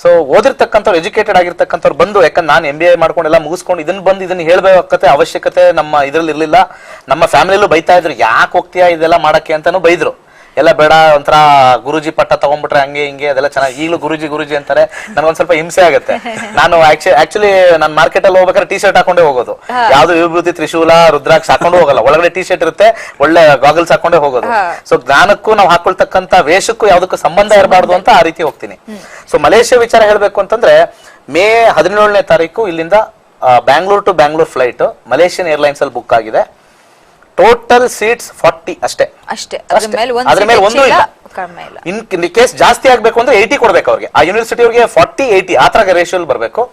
ಸೊ ಓದಿರ್ತಕ್ಕಂಥವ್ರು, ಎಜುಕೇಟೆಡ್ ಆಗಿರ್ತಕ್ಕಂಥವ್ರು ಬಂದು, ಯಾಕಂದ್ರೆ ನಾನು MBA ಮಾಡ್ಕೊಂಡೆಲ್ಲ ಮುಗಿಸ್ಕೊಂಡು ಇದನ್ನ ಹೇಳ್ಬೇಕತ್ತೆ ಅವಶ್ಯಕತೆ ನಮ್ಮ ಇದ್ರಲ್ಲಿ ಇರ್ಲಿಲ್ಲ. ನಮ್ಮ ಫ್ಯಾಮಿಲಿಯಲ್ಲೂ ಬೈತಾ ಇದ್ರು, ಯಾಕೆ ಹೋಗ್ತೀಯಾ ಇದೆಲ್ಲ ಮಾಡಕ್ಕೆ ಅಂತಾನು ಬೈದ್ರು. ಎಲ್ಲ ಬೇಡ, ಒಂಥರ ಗುರುಜಿ ಪಟ್ಟ ತಗೊಂಡ್ಬಿಟ್ರೆ ಹಂಗೆ ಹಿಂಗೆ ಅದೆಲ್ಲ ಚೆನ್ನಾಗಿ. ಈಗಲೂ ಗುರುಜಿ ಅಂತಾರೆ. ನನಗೊಂದ್ ಸ್ವಲ್ಪ ಹಿಂಸೆ ಆಗುತ್ತೆ. ನಾನು ಆಕ್ಚುಲಿ ನಾನು ಮಾರ್ಕೆಟ್ ಅಲ್ಲಿ ಹೋಗ್ಬೇಕಾದ್ರೆ ಟಿ ಶರ್ಟ್ ಹಾಕೊಂಡೇ ಹೋಗೋದು. ಯಾವ್ದು ವಿಭೂತಿ, ತ್ರಿಶೂಲ, ರುದ್ರಾಕ್ಷ ಹಾಕೊಂಡು ಹೋಗಲ್ಲ. ಒಳಗಡೆ ಟಿ ಶರ್ಟ್ ಇರುತ್ತೆ, ಒಳ್ಳೆ ಗಾಗಲ್ಸ್ ಹಾಕೊಂಡೇ ಹೋಗೋದು. ಸೊ ಜ್ಞಾನಕ್ಕೂ ನಾವು ಹಾಕೊಳ್ತಕ್ಕಂತ ವೇಷಕ್ಕೂ ಯಾವ್ದಕ್ಕೂ ಸಂಬಂಧ ಇರಬಾರ್ದು ಅಂತ ಆ ರೀತಿ ಹೋಗ್ತೀನಿ. ಸೊ ಮಲೇಷ್ಯಾ ವಿಚಾರ ಹೇಳ್ಬೇಕು ಅಂತಂದ್ರೆ, ಮೇ 17ನೇ ತಾರೀಕು ಇಲ್ಲಿಂದ Bangalore to Bangalore flight Malaysian airlines ಅಲ್ಲಿ ಬುಕ್ ಆಗಿದೆ. ಟೋಟಲ್ ಸೀಟ್ಸ್ 40 ಅಷ್ಟೇ. ಅದ್ರ ಮೇಲೆ ಒಂದು ಕಡಿಮೆ ಇಲ್ಲ. ಇನ್ ಕೇಸ್ ಜಾಸ್ತಿ ಆಗ್ಬೇಕು ಅಂದ್ರೆ 80 ಕೊಡ್ಬೇಕು ಅವ್ರಿಗೆ. ಆ ಯೂನಿವರ್ಸಿಟಿ ಅವ್ರಿಗೆ 40-80 ಆ ತರ ರೇಷಿಯೋಲ್ ಬರಬೇಕು.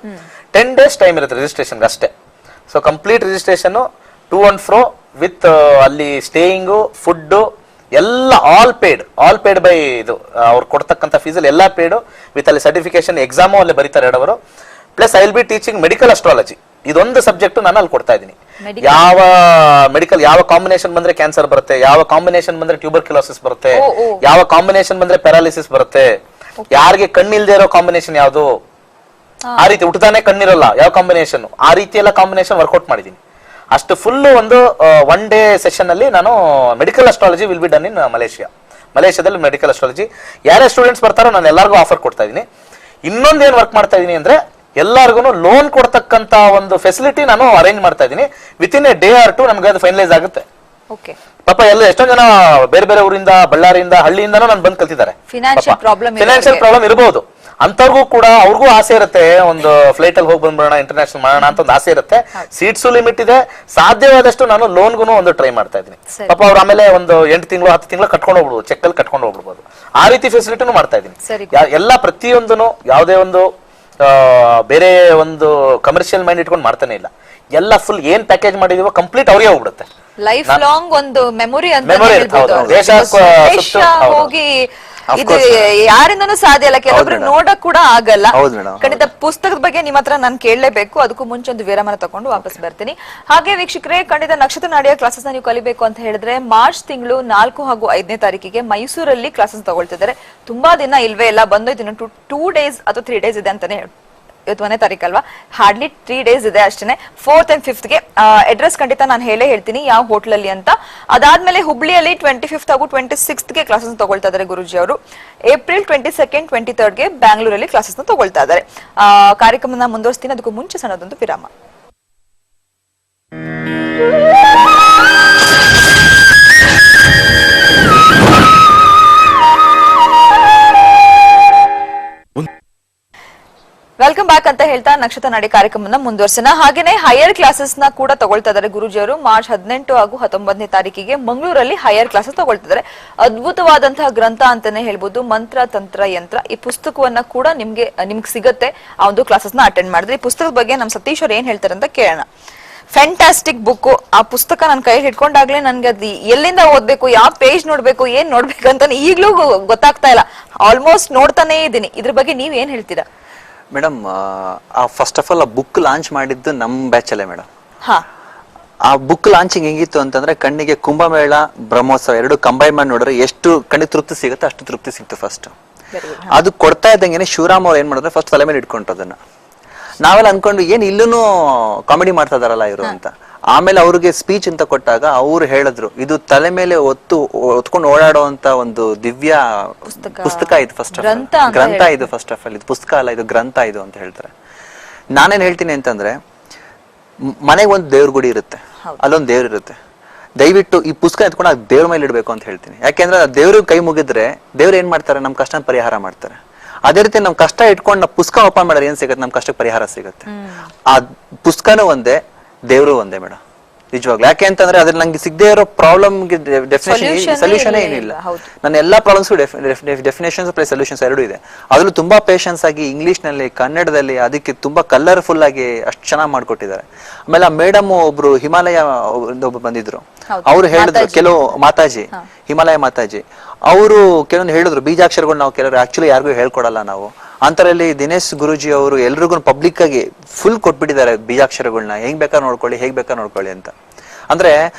10 days ಟೈಮ್ ಇರುತ್ತೆ ರಿಜಿಸ್ಟ್ರೇಷನ್ ಅಷ್ಟೇ. So complete registration to and fro with ಅಲ್ಲಿ ಸ್ಟೇಯಿಂಗು, ಫುಡ್ ಎಲ್ಲ ಆಲ್ ಪೇಡ್ ಬೈ ಇದು ಅವ್ರು ಕೊಡ್ತಕ್ಕಂಥ ಫೀಸಲ್ಲಿ ಎಲ್ಲ ಪೇಡ್ ವಿತ್ ಅಲ್ಲಿ ಸರ್ಟಿಫಿಕೇಶನ್ ಎಕ್ಸಾಮು ಅಲ್ಲಿ ಬರೀತಾರೆ 2 ಅವರು. Plus I will be teaching medical astrology. ಇದೊಂದು ಸಬ್ಜೆಕ್ಟ್ ನಾನು ಅಲ್ಲಿ ಕೊಡ್ತಾ ಇದ್ದೀನಿ. ಯಾವ ಮೆಡಿಕಲ್ ಯಾವ ಕಾಂಬಿನೇಷನ್ ಬಂದ್ರೆ ಕ್ಯಾನ್ಸರ್ ಬರುತ್ತೆ, ಯಾವ ಕಾಂಬಿನೇಷನ್ ಬಂದ್ರೆ ಟ್ಯೂಬರ್ಕ್ಯುಲೋಸಿಸ್ ಬರುತ್ತೆ, ಯಾವ ಕಾಂಬಿನೇಷನ್ ಬಂದ್ರೆ ಪ್ಯಾರಾಲಿಸಿಸ್ ಬರುತ್ತೆ, ಯಾರಿಗೆ ಕಣ್ಣಿಲ್ದೇ ಇರೋ ಕಾಂಬಿನೇಷನ್ ಯಾವುದು, ಆ ರೀತಿ ಹುಟ್ಟದಾನೆ ಕಣ್ಣಿರಲ್ಲ ಯಾವ ಕಾಂಬಿನೇಷನ್, ಆ ರೀತಿ ಎಲ್ಲ ಕಾಂಬಿನೇಷನ್ ವರ್ಕೌಟ್ ಮಾಡಿದ್ದೀನಿ. ಅಷ್ಟು ಫುಲ್ ಒಂದು 1 day ಸೆಷನ್ ಅಲ್ಲಿ ನಾನು medical astrology will be done in ಮಲೇಷ್ಯಾದಲ್ಲಿ ಮೆಡಿಕಲ್ ಅಸ್ಟ್ರಾಲಜಿ. ಯಾರೇ ಸ್ಟೂಡೆಂಟ್ಸ್ ಬರ್ತಾರೋ ನಾನು ಎಲ್ಲರಿಗೂ ಆಫರ್ ಕೊಡ್ತಾ ಇದ್ದೀನಿ. ಇನ್ನೊಂದೇನು ವರ್ಕ್ ಮಾಡ್ತಾ ಇದ್ದೀನಿ ಅಂದ್ರೆ ಎಲ್ಲರಿಗೂ ಲೋನ್ ಕೊಡ್ತಕ್ಕಂತ ಒಂದು ಫೆಸಿಲಿಟಿ ನಾನು ಅರೇಂಜ್ ಮಾಡ್ತಾ ಇದ್ದೀನಿ. With in a day or 2 ನಮ್ಗೆ ಅದು ಫೈನಲೈಸ್ ಆಗುತ್ತೆ. ಪಾಪ ಎಷ್ಟೊಂದು ಜನ ಬೇರೆ ಬೇರೆ ಊರಿಂದ, ಬಳ್ಳಾರಿಯಿಂದ, ಹಳ್ಳಿಯಿಂದನೂ ನಾನು ಬಂದು ಕಲ್ತಿದ್ದಾರೆ. ಫಿನಾನ್ಷಿಯಲ್ ಪ್ರಾಬ್ಲಮ್ ಇರಬಹುದು ಅಂತವ್ರಿಗೂ ಕೂಡ, ಅವ್ರಿಗೂ ಆಸೆ ಇರುತ್ತೆ ಒಂದು ಫ್ಲೈಟ್ ಅಲ್ಲಿ ಹೋಗಿ ಬಂದ್ಬಿಡೋಣ, ಇಂಟರ್ನ್ಯಾಷನಲ್ ಮಾಡೋಣ ಅಂತ ಒಂದು ಆಸೆ ಇರುತ್ತೆ. ಸೀಟ್ಸು ಲಿಮಿಟ್ ಇದೆ. ಸಾಧ್ಯವಾದಷ್ಟು ನಾನು ಲೋನ್ಗೂ ಒಂದು ಟ್ರೈ ಮಾಡ್ತಾ ಇದ್ದೀನಿ. ಪಾಪ ಅವ್ರು ಆಮೇಲೆ ಒಂದು 8 ತಿಂಗಳು 10 ತಿಂಗಳು ಕಟ್ಕೊಂಡು ಹೋಗ್ಬೋದು, ಚೆಕ್ ಅಲ್ಲಿ ಕಟ್ಕೊಂಡು ಹೋಗ್ಬಿಡ್ಬೋದು. ಆ ರೀತಿ ಫೆಸಿಲಿಟಿನೂ ಮಾಡ್ತಾ ಇದ್ದೀನಿ. ಎಲ್ಲ ಪ್ರತಿಯೊಂದನು ಯಾವುದೇ ಒಂದು ಬೇರೆ ಒಂದು ಕಮರ್ಷಿಯಲ್ ಮೈಂಡ್ ಇಟ್ಕೊಂಡು ಮಾಡ್ತಾನೆ ಇಲ್ಲ. ಎಲ್ಲ ಫುಲ್ ಏನ್ ಪ್ಯಾಕೇಜ್ ಮಾಡಿದೀವೋ ಕಂಪ್ಲೀಟ್ ಅವ್ರಿಗೆ ಹೋಗ್ಬಿಡುತ್ತೆ. ಲೈಫ್ ಲಾಂಗ್ ಒಂದು ಮೆಮೊರಿ ಅಂತ ಹೋಗಿ ಇದು ಯಾರಿಂದನೂ ಸಾಧ್ಯ ಇಲ್ಲ, ಕೆಲವೊಬ್ರು ನೋಡಕ್ ಕೂಡ ಆಗಲ್ಲ. ಖಂಡಿತ ಪುಸ್ತಕದ ಬಗ್ಗೆ ನಿಮ್ಮ ಹತ್ರ ನಾನು ಕೇಳಲೇಬೇಕು. ಅದಕ್ಕೂ ಮುಂಚೆ ಒಂದು ವಿರಾಮನ ತಗೊಂಡು ವಾಪಸ್ ಬರ್ತೀನಿ. ಹಾಗೆ ವೀಕ್ಷಕರೇ, ಖಂಡಿತ ನಕ್ಷತ್ರ ನಾಡಿಯ ಕ್ಲಾಸಸ್ ನೀವು ಕಲಿಬೇಕು ಅಂತ ಹೇಳಿದ್ರೆ ಮಾರ್ಚ್ ತಿಂಗಳು 4 ಹಾಗೂ 5ನೇ ತಾರೀಕಿಗೆ ಮೈಸೂರಲ್ಲಿ ಕ್ಲಾಸಸ್ ತಗೊಳ್ತಿದ್ದಾರೆ. ತುಂಬಾ ದಿನ ಇಲ್ವೇ ಇಲ್ಲ, ಬಂದೋಯ್ತು 2 days ಅಥವಾ 3 days ಇದೆ ಅಂತಾನೆ ಹೇಳಿ. ಇವತ್ತು 1ನೇ ತಾರೀಕಲ್ವಾ, ಹಾರ್ಡ್ಲಿ 3 days ಇದೆ ಅಷ್ಟೇ. 4th and 5th ಗೆ ಅಡ್ರೆಸ್ ಖಂಡಿತ ನಾನು ಹೇಳ್ತೀನಿ ಯಾವ ಹೋಟೆಲ್ ಅಲ್ಲಿ ಅಂತ. ಅದಾದ್ಮೇಲೆ ಹುಬ್ಳಿಯಲ್ಲಿ 25th ಹಾಗೂ 26th ಗೆ ಕ್ಲಾಸಸ್ ತಗೊಳ್ತಾ ಇದ್ದಾರೆ ಗುರುಜಿ ಅವರು. ಏಪ್ರಿಲ್ 22nd, 23rd ಗೆ ಬ್ಯಾಂಗ್ಳೂರಲ್ಲಿ ಕ್ಲಾಸಸ್ ತಗೊಳ್ತಾ ಇದ್ದಾರೆ. ಕಾರ್ಯಕ್ರಮನ ಮುಂದುವರಿಸ್ತೀನಿ. ಅದಕ್ಕೂ ಮುಂಚೆ ಸಣ್ಣದೊಂದು ವಿರಾಮ. ವೆಲ್ಕಮ್ ಬ್ಯಾಕ್ ಅಂತ ಹೇಳ್ತಾ ನಕ್ಷತ್ರ ನಾಡಿ ಕಾರ್ಯಕ್ರಮನ ಮುಂದುವರ್ಸೋಣ. ಹಾಗೇನೆ ಹೈಯರ್ ಕ್ಲಾಸಸ್ ನ ಕೂಡ ತಗೊಳ್ತಾ ಇದ್ದಾರೆ ಗುರುಜಿ ಅವರು. ಮಾರ್ಚ್ 18 ಹಾಗೂ 19ನೇ ತಾರೀಕಿಗೆ ಮಂಗಳೂರಲ್ಲಿ ಹೈಯರ್ ಕ್ಲಾಸಸ್ ತಗೊಳ್ತಿದ್ದಾರೆ. ಅದ್ಭುತವಾದಂತಹ ಗ್ರಂಥ ಅಂತಾನೆ ಹೇಳ್ಬೋದು, ಮಂತ್ರ ತಂತ್ರ ಯಂತ್ರ. ಈ ಪುಸ್ತಕವನ್ನ ಕೂಡ ನಿಮ್ಗೆ ಸಿಗತ್ತೆ ಆ ಒಂದು ಕ್ಲಾಸಸ್ ನ ಅಟೆಂಡ್ ಮಾಡಿದ್ರೆ. ಈ ಪುಸ್ತಕದ ಬಗ್ಗೆ ನಮ್ ಸತೀಶ್ ಅವ್ರು ಏನ್ ಹೇಳ್ತಾರೆ ಅಂತ ಕೇಳೋಣ. Fantastic book. ಆ ಪುಸ್ತಕ ನನ್ನ ಕೈ ಹಿಡ್ಕೊಂಡಾಗ್ಲೇ ನನ್ಗೆ ಅದು ಎಲ್ಲಿಂದ ಓದ್ಬೇಕು, ಯಾವ ಪೇಜ್ ನೋಡ್ಬೇಕು, ಏನ್ ನೋಡ್ಬೇಕು ಅಂತ ಈಗ್ಲೂ ಗೊತ್ತಾಗ್ತಾ ಇಲ್ಲ. ಆಲ್ಮೋಸ್ಟ್ ನೋಡ್ತಾನೆ ಇದ್ದೀನಿ. ಇದ್ರ ಬಗ್ಗೆ ನೀವ್ ಏನ್ ಹೇಳ್ತೀರಾ? ಮೇಡಮ್, ಫಸ್ಟ್ ಆಫ್ ಆಲ್ ಆ ಬುಕ್ ಲಾಂಚ್ ಮಾಡಿದ್ದು ನಮ್ ಬ್ಯಾಚ್ ಅಲ್ಲೇ ಮೇಡಮ್. ಆ ಬುಕ್ ಲಾಂಚಿಂಗ್ ಹೆಂಗಿತ್ತು ಅಂತಂದ್ರೆ ಕಣ್ಣಿಗೆ ಕುಂಭಮೇಳ, ಬ್ರಹ್ಮೋತ್ಸವ 2 ಕಂಬೈನ್ ಮಾಡಿ ನೋಡಿದ್ರೆ ಎಷ್ಟು ಕಣ್ಣಿಗೆ ತೃಪ್ತಿ ಸಿಗುತ್ತೆ ಅಷ್ಟು ತೃಪ್ತಿ ಸಿಕ್ತು. ಫಸ್ಟ್ ಅದು ಕೊಡ್ತಾ ಇದ್ದಂಗೆ ಶಿವರಾಮ್ ಅವ್ರು ಏನ್ ಮಾಡಿದ್ರೆ ಫಸ್ಟ್ ತಲೆ ಮೇಲೆ ಇಟ್ಕೊಂಡ್ರು ಅದನ್ನ. ನಾವೆಲ್ಲ ಅನ್ಕೊಂಡು ಏನ್ ಇಲ್ಲೂ ಕಾಮಿಡಿ ಮಾಡ್ತಾ ಇದಾರಲ್ಲ ಇವರು ಅಂತ. ಆಮೇಲೆ ಅವ್ರಿಗೆ ಸ್ಪೀಚ್ ಅಂತ ಕೊಟ್ಟಾಗ ಅವ್ರು ಹೇಳಿದ್ರು, ಇದು ತಲೆ ಮೇಲೆ ಹೊತ್ಕೊಂಡು ಓಡಾಡುವಂತ ಒಂದು ದಿವ್ಯ ಪುಸ್ತಕ ಇದು. ಫಸ್ಟ್ ಆಫ್ ಆಲ್ ಗ್ರಂಥ ಇದು. ಫಸ್ಟ್ ಆಫ್ ಆಲ್ ಇದು ಪುಸ್ತಕ ಅಲ್ಲ, ಇದು ಗ್ರಂಥ ಇದು ಅಂತ ಹೇಳ್ತಾರೆ. ನಾನೇನ್ ಹೇಳ್ತೀನಿ ಅಂತಂದ್ರೆ, ಮನೆಗೆ ಒಂದು ದೇವ್ರ ಗುಡಿ ಇರುತ್ತೆ, ಅಲ್ಲೊಂದು ದೇವ್ರ ಇರುತ್ತೆ. ದಯವಿಟ್ಟು ಈ ಪುಸ್ತಕ ಎತ್ಕೊಂಡು ಆ ದೇವ್ರ ಮೇಲೆ ಇಡ್ಬೇಕು ಅಂತ ಹೇಳ್ತೀನಿ. ಯಾಕೆಂದ್ರೆ ದೇವ್ರಿಗೆ ಕೈ ಮುಗಿದ್ರೆ ದೇವ್ರು ಏನ್ ಮಾಡ್ತಾರೆ, ನಮ್ ಕಷ್ಟ ಪರಿಹಾರ ಮಾಡ್ತಾರೆ. ಅದೇ ರೀತಿ ನಮ್ ಕಷ್ಟ ಇಟ್ಕೊಂಡು ನಾವು ಪುಸ್ತಕ ಓಪನ್ ಮಾಡಿದ್ರೆ ಏನ್ ಸಿಗುತ್ತೆ, ನಮ್ ಕಷ್ಟಕ್ಕೆ ಪರಿಹಾರ ಸಿಗುತ್ತೆ. ಆ ಪುಸ್ತಕನೂ ಒಂದೇ, ದೇವ್ರು ಒಂದೇ ಮೇಡಮ್, ನಿಜವಾಗ್ಲು. ಯಾಕೆ ಅಂತಂದ್ರೆ ಅದ್ರಲ್ಲಿ ನಂಗೆ ಸಿಗದೆ ಇರೋ ಪ್ರಾಬ್ಲಮ್ ಸೊಲ್ಯೂಷನ್ ಏನಿಲ್ಲ. ನನ್ನ ಎಲ್ಲಾ ಪ್ರಾಬ್ಲಮ್ಸ್ ಡೆಫಿನೇಷನ್ಸ್ ಪ್ಲಸ್ ಸೊಲ್ಯೂಷನ್ಸ್ 2 ಇದೆ. ಅದ್ರಲ್ಲೂ ತುಂಬಾ ಪೇಷನ್ಸ್ ಆಗಿ ಇಂಗ್ಲಿಷ್ ನಲ್ಲಿ, ಕನ್ನಡದಲ್ಲಿ ಅದಕ್ಕೆ ತುಂಬಾ ಕಲರ್ಫುಲ್ ಆಗಿ ಅಷ್ಟು ಚೆನ್ನಾಗಿ ಮಾಡ್ಕೊಟ್ಟಿದ್ದಾರೆ. ಆಮೇಲೆ ಆ ಮೇಡಮ್ ಒಬ್ರು ಹಿಮಾಲಯ ಒಬ್ರು ಬಂದಿದ್ರು, ಅವ್ರು ಹೇಳಿದ್ರು ಕೆಲವು ಮಾತಾಜಿ, ಹಿಮಾಲಯ ಮಾತಾಜಿ, ಅವರು ಕೆಲವೊಂದು ಹೇಳಿದ್ರು ಬೀಜಾಕ್ಷರಗಳು ನಾವು ಕೆಲವರು ಆಕ್ಚುಲಿ ಯಾರಿಗೂ ಹೇಳ್ಕೊಡಲ್ಲ ನಾವು. ಅಂತರಲ್ಲಿ ದಿನೇಶ್ ಗುರುಜಿ ಅವರು ಎಲ್ರಿಗೂ ಪಬ್ಲಿಕ್ ಆಗಿ ಫುಲ್ ಕೊಟ್ಬಿಟ್ಟಿದ್ದಾರೆ ಬೀಜಾಕ್ಷರಗಳನ್ನ, ಹೆಂಗ್ ಬೇಕಾದ್ರೆ ನೋಡ್ಕೊಳ್ಳಿ, ಹೇಗ್ ಬೇಕಾದ್ರೆ ನೋಡ್ಕೊಳ್ಳಿ ಅಂತ. ಅಂದ್ರೆ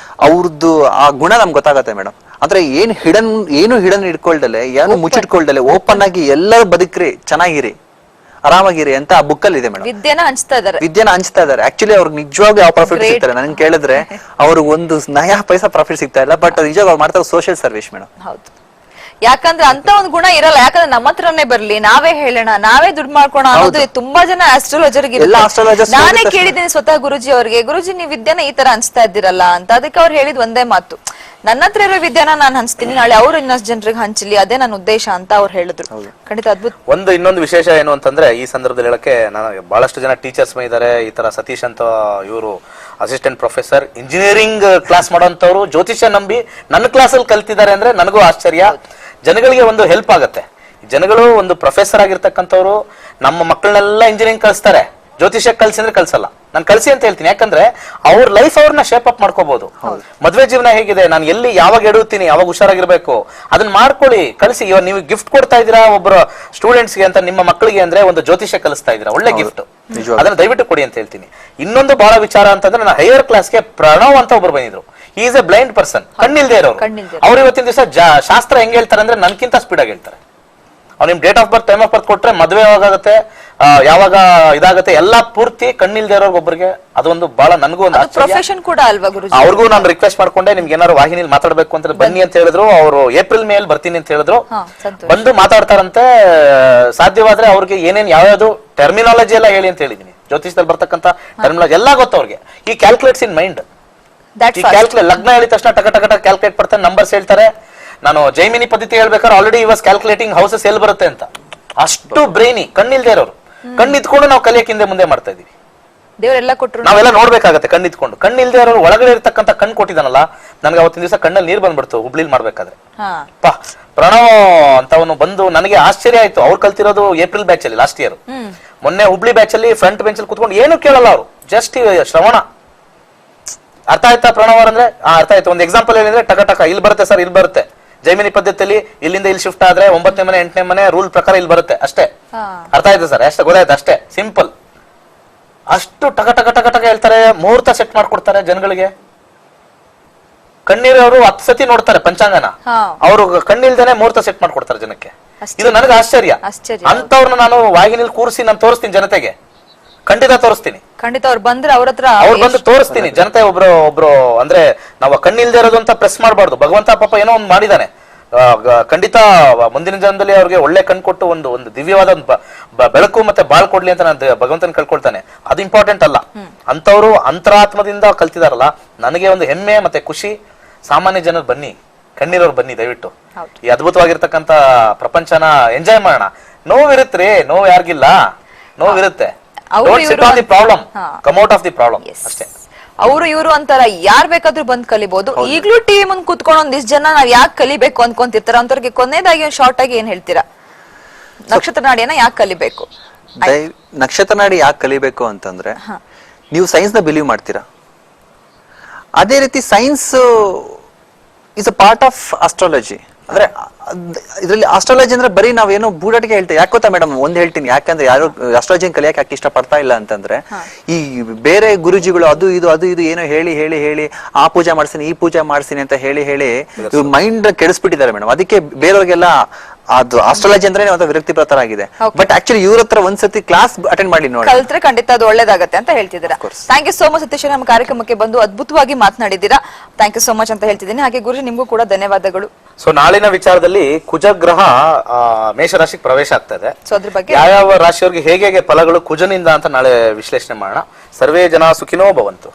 ಅವ್ರದ್ದು ಆ ಗುಣ ನಮ್ಗೆ ಗೊತ್ತಾಗತ್ತೆ ಮೇಡಮ್. ಅಂದ್ರೆ ಏನು ಹಿಡನ್ ಇಟ್ಕೊಳ್ದಲೆ, ಏನು ಮುಚ್ಚಿಟ್ಕೊಳ್ದಲೆ ಓಪನ್ ಆಗಿ ಎಲ್ಲರೂ ಬದುಕ್ರಿ, ಚೆನ್ನಾಗಿರಿ, ಆರಾಮಾಗಿರಿ ಅಂತ ಆ ಬುಕ್ ಅಲ್ಲಿ ಇದೆ ಮೇಡಮ್. ವಿದ್ಯೆನ ಹಂಚ್ತಾ ಇದಾರೆ. ಆಕ್ಚುಲಿ ಅವ್ರಿಗೆ ನಿಜವಾಗ ಯಾವ ಪ್ರಾಫಿಟ್ ಸಿಗ್ತಾರೆ ನನ್ ಕೇಳಿದ್ರೆ, ಅವ್ರಿಗೆ ಒಂದು ನಯಾ ಪೈಸಾ ಪ್ರಾಫಿಟ್ ಸಿಗ್ತಾ ಇಲ್ಲ. ಬಟ್ ನಿಜವಾಗ ಅವ್ರು ಮಾಡ್ತಾರೆ ಸೋಷಿಯಲ್ ಸರ್ವಿಸ್ ಮೇಡಮ್. ಯಾಕಂದ್ರೆ ಅಂತ ಒಂದು ಗುಣ ಇರಲ್ಲ. ಯಾಕಂದ್ರೆ ನಮ್ಮ ಹತ್ರನೇ ಬರ್ಲಿ, ನಾವೇ ಹೇಳೋಣ, ನಾವೇ ದುಡ್ಡು ಮಾಡ್ಕೋಣ ಅನ್ನೋದು ತುಂಬಾ ಜನ ಆಸ್ಟ್ರಾಲಜರ್ಗೆ. ನಾನೇ ಕೇಳಿದ್ದೀನಿ ಸ್ವತಃ ಗುರುಜಿ ಅವ್ರಿಗೆ, ಗುರುಜಿ ನೀವ್ ವಿದ್ಯೆನ ಈ ತರ ಹಂಚ್ತಾ ಇದ್ದೀರಲ್ಲ ಅಂತ. ಅದಕ್ಕೆ ಅವ್ರು ಹೇಳಿದ್ ಒಂದೇ ಮಾತು, ನನ್ನ ಹತ್ರ ಇರೋ ವಿದ್ಯೆನ ನಾನು ಹಂಚ್ತೀನಿ, ನಾಳೆ ಅವ್ರು ಇನ್ನಷ್ಟು ಜನರಿಗೆ ಹಂಚಲಿ, ಅದೇ ನನ್ನ ಉದ್ದೇಶ ಅಂತ ಅವ್ರು ಹೇಳಿದ್ರು. ಖಂಡಿತ ಅದ್ಭುತ. ಇನ್ನೊಂದು ವಿಶೇಷ ಏನು ಅಂತಂದ್ರೆ, ಈ ಸಂದರ್ಭದಲ್ಲಿ ಹೇಳಕ್ಕೆ ನಾನು ಬಹಳಷ್ಟು ಜನ ಟೀಚರ್ಸ್ ಇದ್ದಾರೆ. ಈ ತರ ಸತೀಶ್ ಅಂತ ಇವರು ಅಸಿಸ್ಟೆಂಟ್ ಪ್ರೊಫೆಸರ್, ಇಂಜಿನಿಯರಿಂಗ್ ಕ್ಲಾಸ್ ಮಾಡೋಂಥವ್ರು ಜ್ಯೋತಿಷ್ಯ ನಂಬಿ ನನ್ನ ಕ್ಲಾಸಲ್ಲಿ ಕಲ್ತಿದ್ದಾರೆ ಅಂದ್ರೆ ನನಗೂ ಆಶ್ಚರ್ಯ. ಜನಗಳಿಗೆ ಒಂದು ಹೆಲ್ಪ್ ಆಗತ್ತೆ. ಜನಗಳು ಒಂದು ಪ್ರೊಫೆಸರ್ ಆಗಿರ್ತಕ್ಕಂಥವ್ರು ನಮ್ಮ ಮಕ್ಕಳನ್ನೆಲ್ಲ ಇಂಜಿನಿಯರಿಂಗ್ ಕಳಿಸ್ತಾರೆ, ಜ್ಯೋತಿಷ್ಯ ಕಲ್ಸಿ ಅಂದ್ರೆ ಕಲ್ಸಲ್ಲ. ನಾನು ಕಲ್ಸಿ ಅಂತ ಹೇಳ್ತೀನಿ, ಯಾಕಂದ್ರೆ ಅವ್ರ ಲೈಫ್ ಅವ್ರನ್ನ ಶೇಪ್ ಅಪ್ ಮಾಡ್ಕೋಬಹುದು. ಮದ್ವೆ ಜೀವನ ಹೇಗಿದೆ, ನಾನು ಎಲ್ಲಿ ಯಾವಾಗ ಎಡುತ್ತೀನಿ, ಯಾವಾಗ ಹುಷಾರಾಗಿರ್ಬೇಕು, ಅದನ್ನ ಮಾಡ್ಕೊಳ್ಳಿ, ಕಲಿಸಿ. ಇವಾಗ ನೀವು ಗಿಫ್ಟ್ ಕೊಡ್ತಾ ಇದೀರಾ ಒಬ್ಬರು ಸ್ಟೂಡೆಂಟ್ಸ್ಗೆ ಅಂತ, ನಿಮ್ಮ ಮಕ್ಕಳಿಗೆ ಅಂದ್ರೆ ಒಂದು ಜ್ಯೋತಿಷ್ಯ ಕಲಿಸ್ತಾ ಇದೀರಾ, ಒಳ್ಳೆ ಗಿಫ್ಟ್, ಅದನ್ನ ದಯವಿಟ್ಟು ಕೊಡಿ ಅಂತ ಹೇಳ್ತೀನಿ. ಇನ್ನೊಂದು ಬಹಳ ವಿಚಾರ ಅಂತಂದ್ರೆ, ನಾನು ಹೈಯರ್ ಕ್ಲಾಸ್ಗೆ ಪ್ರಣವ್ ಅಂತ ಒಬ್ರು ಬಂದಿದ್ರು. ಈ ಈಸ್ ಎ ಬ್ಲೈಂಡ್ ಪರ್ಸನ್, ಕಣ್ಣಿಲ್ದೇ ಇರೋರು. ಅವ್ರು ಇವತ್ತಿನ ದಿವಸ ಶಾಸ್ತ್ರ ಹೆಂಗ್ ಹೇಳ್ತಾರೆ ಅಂದ್ರೆ ನನ್ಕಿಂತ ಸ್ಪೀಡ್ ಆಗಿ ಹೇಳ್ತಾರೆ. ಅವ್ರು ನಿಮ್ date of birth, time of birth ಕೊಟ್ರೆ ಮದುವೆ ಯಾವಾಗತ್ತೆ, ಯಾವಾಗ ಇದಾಗತ್ತೆ ಎಲ್ಲ ಪೂರ್ತಿ ಕಣ್ಣಿಲ್ದೇ ಇರೋರ್ಗೆ ಒಬ್ಬರಿಗೆ ಅದೊಂದು ಬಹಳ ನನಗೂ ಒಂದು ಪ್ರೊಫೆಷನ್ ಕೂಡ ಅಲ್ವಾ ಗುರುಜಿ? ಅವ್ರಿಗೂ ನಾನು ರಿಕ್ವೆಸ್ಟ್ ಮಾಡ್ಕೊಂಡೆ, ನಿಮ್ಗೆ ಏನಾದ್ರು ವಾಹಿನಿಲಿ ಮಾತಾಡ್ಬೇಕು ಅಂತ ಬನ್ನಿ ಅಂತ ಹೇಳಿದ್ರು. ಅವರು ಏಪ್ರಿಲ್ ಮೇಲ್ ಬರ್ತೀನಿ ಅಂತ ಹೇಳಿದ್ರು, ಬಂದು ಮಾತಾಡ್ತಾರಂತೆ. ಸಾಧ್ಯವಾದ್ರೆ ಅವ್ರಿಗೆ ಏನೇನ್ ಯಾವ್ಯಾವ್ದು ಟರ್ಮಿನಾಲಜಿ ಎಲ್ಲ ಹೇಳಿ ಅಂತ ಹೇಳಿದೀನಿ. ಜ್ಯೋತಿಷದಲ್ಲಿ ಬರ್ತಕ್ಕಂಥ ಟರ್ಮಿನಾಲಜಿ ಎಲ್ಲ ಗೊತ್ತು ಅವ್ರಿಗೆ. ಈ ಕ್ಯಾಲ್ಕುಲೇಟ್ಸ್ ಇನ್ ಮೈಂಡ್, ಈ ಕ್ಯಾಲ್ಕುಲೇಟ್ ಲಗ್ನ ಹೇಳಿದ ತಕ್ಷಣ ಟಕ ಟಕ ಟಕ ಕ್ಯಾಲ್ಕುಲೇಟ್ ಮಾಡ್ತಾರೆ, ನಂಬರ್ಸ್ ಹೇಳ್ತಾರೆ. ನಾನು ಜೈಮಿನಿ ಪದ್ಧತಿ ಹೇಳ್ಬೇಕಾದ್ರೆ ಆಲ್ರೆಡಿ ವಾಸ್ ಕ್ಯಾಲ್ಕುಲೇಟಿಂಗ್ ಹೌಸಸ್ ಎಲ್ಲಿ ಬರುತ್ತೆ ಅಂತ. ಅಷ್ಟು ಬ್ರೈನಿ, ಕಣ್ಣಿಲ್ದೇ ಇರೋರು. ಕಣ್ಣಿದ್ಕೊಂಡು ನಾವು ಕಲಿಯಕ್ಕೆ ಹಿಂದೆ ಮುಂದೆ ಮಾಡ್ತಾ ಇದೀವಿ. ದೇವರೆಲ್ಲ ಕೊಟ್ಟರು, ನಾವೆಲ್ಲ ನೋಡ್ಬೇಕಾಗತ್ತೆ. ಕಣ್ಣಿದ್ಕೊಂಡು, ಕಣ್ಣಿಲ್ದೇ ಇರೋರು ಒಳಗಡೆ ಇರ್ತಕ್ಕಂಥ ಕಣ್ ಕೊಟ್ಟಿದ್ದಾನಲ್ಲ. ನನ್ಗೆ ಅವತ್ತಿನ ದಿವಸ ಕಣ್ಣಲ್ಲಿ ನೀರ್ ಬಂದ್ಬಿಡ್ತು ಹುಬ್ಳಿಲ್ ಮಾಡ್ಬೇಕಾದ್ರೆ. ಪ್ರಣವ್ ಅಂತವನು ಬಂದು ನನಗೆ ಆಶ್ಚರ್ಯ ಆಯ್ತು. ಅವ್ರು ಕಲ್ತಿರೋದು ಏಪ್ರಿಲ್ ಬ್ಯಾಚ್ ಅಲ್ಲಿ ಲಾಸ್ಟ್ ಇಯರ್. ಮೊನ್ನೆ ಹುಬ್ಳಿ ಬ್ಯಾಚ್ ಅಲ್ಲಿ ಫ್ರಂಟ್ ಬೆಂಚ್ ಅಲ್ಲಿ ಕುತ್ಕೊಂಡು ಏನು ಕೇಳಲ್ಲ ಅವರು, ಜಸ್ಟ್ ಶ್ರವಣ. ಅರ್ಥ ಆಯ್ತಾ ಪ್ರಣವ್ ಅಂದ್ರೆ? ಅರ್ಥ ಆಯ್ತು. ಒಂದು ಎಕ್ಸಾಂಪಲ್ ಏನಿದ್ರೆ ಟಕ ಟಕ ಇಲ್ಲಿ ಬರುತ್ತೆ ಸರ್, ಇಲ್ಲಿ ಬರುತ್ತೆ. ಜೈಮಿನಿ ಪದ್ಧತಿಯಲ್ಲಿ ಇಲ್ಲಿಂದ ಇಲ್ಲಿ ಶಿಫ್ಟ್ ಆದ್ರೆ 9ನೇ ಮನೆ 8ನೇ ಮನೆ ರೂಲ್ ಪ್ರಕಾರ ಇಲ್ಲಿ ಬರುತ್ತೆ ಅಷ್ಟೇ. ಅರ್ಥ ಆಯ್ತು ಸರ್? ಅಷ್ಟೇ ಗೊತ್ತಾಯ್ತು, ಅಷ್ಟೇ ಸಿಂಪಲ್. ಅಷ್ಟು ಟಕ ಟಕ ಟಕ ಟಕ ಹೇಳ್ತಾರೆ. ಮುಹೂರ್ತ ಸೆಟ್ ಮಾಡ್ಕೊಡ್ತಾರೆ ಜನಗಳಿಗೆ. ಕಣ್ಣೀರವರು 10 ಸತಿ ನೋಡ್ತಾರೆ ಪಂಚಾಂಗನ, ಅವರು ಕಣ್ಣಿಲ್ದೇನೆ ಮುಹೂರ್ತ ಸೆಟ್ ಮಾಡ್ಕೊಡ್ತಾರೆ ಜನಕ್ಕೆ. ಇದು ನನಗೆ ಆಶ್ಚರ್ಯ. ಅಂತವ್ರನ್ನ ನಾನು ವಾಹಿನಿಲಿ ಕೂರಿಸಿ ನಾನು ತೋರಿಸ್ತೀನಿ ಜನತೆಗೆ, ಖಂಡಿತ ತೋರಿಸ್ತೀನಿ. ಖಂಡಿತ ಅವ್ರು ಬಂದ್ರೆ ಅವ್ರ ಹತ್ರ ಅವ್ರು ಬಂದು ತೋರಿಸ್ತೀನಿ ಜನತೆ. ಒಬ್ರು ಅಂದ್ರೆ ನಾವು ಕಣ್ಣಿಲ್ದೇ ಇರೋದು ಅಂತ ಪ್ರೆಸ್ ಮಾಡಬಾರ್ದು. ಭಗವಂತ ಪಾಪ ಏನೋ ಒಂದು ಮಾಡಿದಾನೆ, ಖಂಡಿತ ಮುಂದಿನ ಜನ್ಮದಲ್ಲಿ ಅವ್ರಿಗೆ ಒಳ್ಳೆ ಕಣ್ ಕೊಟ್ಟು ಒಂದು ದಿವ್ಯವಾದ ಬೆಳಕು ಮತ್ತೆ ಬಾಳ್ ಕೊಡ್ಲಿ ಅಂತ ನಾನು ಭಗವಂತನ ಕಳ್ಕೊಳ್ತಾನೆ. ಅದು ಇಂಪಾರ್ಟೆಂಟ್ ಅಲ್ಲ. ಅಂತವ್ರು ಅಂತರಾತ್ಮದಿಂದ ಕಲ್ತಿದಾರಲ್ಲ, ನನಗೆ ಒಂದು ಹೆಮ್ಮೆ ಮತ್ತೆ ಖುಷಿ. ಸಾಮಾನ್ಯ ಜನರು ಬನ್ನಿ, ಕಣ್ಣೀರವ್ರು ಬನ್ನಿ ದಯವಿಟ್ಟು. ಈ ಅದ್ಭುತವಾಗಿರ್ತಕ್ಕಂಥ ಪ್ರಪಂಚನ ಎಂಜಾಯ್ ಮಾಡೋಣ. ನೋವಿರುತ್ತೆ, ನೋವು ಯಾರಿಗಿಲ್ಲ, ನೋವಿರುತ್ತೆ. Problem come out of the problem ಅಷ್ಟೇ. ಅವರು ಇವರು ಅಂತಾರ, ಯಾರ್ ಬೇಕಾದ್ರೂ ಬಂದ್ ಕಲಿಬಹುದು. ಈಗ್ಲೂ ಟಿವಿ ಮುಂದ್ ಕುತ್ಕೊಂಡು ಒಂದಿಷ್ಟು ಜನ ನಾವ್ ಯಾಕೆ ಕಲಿಬೇಕು ಅನ್ಕೊಂತಿರ್ತಾರ. ಅಂತವ್ರಿಗೆ ಕೊನೆಯದಾಗಿ ಒಂದು ಶಾರ್ಟ್ ಆಗಿ ಏನ್ ಹೇಳ್ತೀರಾ? ನಕ್ಷತ್ರ ನಾಡಿಯನ್ನ ಯಾಕೆ ಕಲಿಬೇಕು? ನಕ್ಷತ್ರ ನಾಡಿ ಯಾಕೆ ಕಲಿಬೇಕು ಅಂತಂದ್ರೆ, ನೀವು ಸೈನ್ಸ್ ನ ಬಿಲೀವ್ ಮಾಡ್ತೀರಾ, ಅದೇ ರೀತಿ science is a part of astrology. ಅಂದ್ರೆ ಇದ್ರಲ್ಲಿ ಆಸ್ಟ್ರಾಲಜಿ ಅಂದ್ರೆ ಬರೀ ನಾವೇನೋ ಬೂಡಾಟಿಗೆ ಹೇಳ್ತೇವೆ. ಯಾಕೆ ಗೊತ್ತಾ ಮೇಡಮ್, ಒಂದ್ ಹೇಳ್ತೀನಿ, ಯಾಕಂದ್ರೆ ಯಾರು ಆಸ್ಟ್ರಾಲಜಿ ಕಲಿಯಕ್ಕೆ ಯಾಕೆ ಇಷ್ಟ ಪಡ್ತಾ ಇಲ್ಲ ಅಂತಂದ್ರೆ, ಈ ಬೇರೆ ಗುರುಜಿಗಳು ಅದು ಇದು ಏನೋ ಹೇಳಿ ಆ ಪೂಜೆ ಮಾಡ್ತೀನಿ ಈ ಪೂಜೆ ಮಾಡ್ತೀನಿ ಅಂತ ಹೇಳಿ ಮೈಂಡ್ ಕೆಡಿಸ್ಬಿಟ್ಟಿದ್ದಾರೆ ಮೇಡಮ್. ಅದಕ್ಕೆ ಬೇರೆಯವ್ರಿಗೆಲ್ಲ ಅದು ಆಸ್ಟ್ರಾಲಜಿ ಅಂದ್ರೆ ಒಂದು ವಿರಕ್ತಿ ಪ್ರಕಾರ ಆಗಿದೆ. ಬಟ್ ಆಕ್ಚುಲಿ ಇವ್ರ ಹತ್ರ ಒಂದ್ಸತಿ ಕ್ಲಾಸ್ ಅಟೆಂಡ್ ಮಾಡಿ ನೋಡಿ, ಕಲ್ತ್ರೆ ಖಂಡಿತ ಅದು ಒಳ್ಳೇದಾಗತ್ತೆ ಅಂತ ಹೇಳ್ತಿದ್ದೀರಾ. Thank you so much Satish, ನಮ್ಮ ಕಾರ್ಯಕ್ರಮಕ್ಕೆ ಬಂದು ಅದ್ಭುತವಾಗಿ ಮಾತನಾಡಿದ್ದೀರಾ. ಥ್ಯಾಂಕ್ ಯು ಸೋ ಮಚ್ ಅಂತ ಹೇಳ್ತಿದ್ದೀನಿ. ಹಾಗೆ ಗುರುಜಿ ನಿಮ್ಗೂ ಕೂಡ ಧನ್ಯವಾದಗಳು. ಸೊ ನಾಳಿನ ವಿಚಾರದಲ್ಲಿ ಕುಜಗ್ರಹ ಮೇಷರಾಶಿಗೆ ಪ್ರವೇಶ ಆಗ್ತದೆ. ಸೊ ಅದ್ರ ಬಗ್ಗೆ ಯಾವ ರಾಶಿಯವರಿಗೆ ಹೇಗೆ ಫಲಗಳು ಕುಜನಿಂದ ಅಂತ ನಾಳೆ ವಿಶ್ಲೇಷಣೆ ಮಾಡೋಣ. ಸರ್ವೇ ಜನ ಸುಖಿನೋ ಭವಂತು.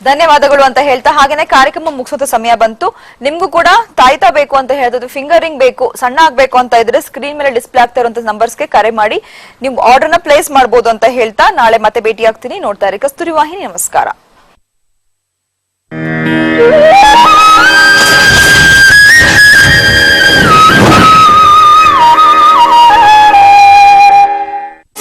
ಧನ್ಯವಾದಗಳು ಅಂತ ಹೇಳ್ತಾ, ಹಾಗೇನೆ ಕಾರ್ಯಕ್ರಮ ಮುಗಿಸೋ ಸಮಯ ಬಂತು. ನಿಮ್ಗೂ ಕೂಡ ತಾಯ್ತಾ ಬೇಕು ಅಂತ ಹೇಳಿದ್ರು, ಫಿಂಗರಿಂಗ್ ಬೇಕು, ಸಣ್ಣ ಆಗ್ಬೇಕು ಅಂತ ಇದ್ರೆ ಸ್ಕ್ರೀನ್ ಮೇಲೆ ಡಿಸ್ಪ್ಲೇ ಆಗ್ತಾ ಇರುವಂತ ನಂಬರ್ಸ್ಗೆ ಕರೆ ಮಾಡಿ ನೀವು ಆರ್ಡರ್ ನ ಪ್ಲೇಸ್ ಮಾಡಬಹುದು ಅಂತ ಹೇಳ್ತಾ, ನಾಳೆ ಮತ್ತೆ ಭೇಟಿ ಆಗ್ತೀನಿ. ನೋಡ್ತಾ ಇರಿ ಕಸ್ತೂರಿ ವಾಹಿನಿ. ನಮಸ್ಕಾರ.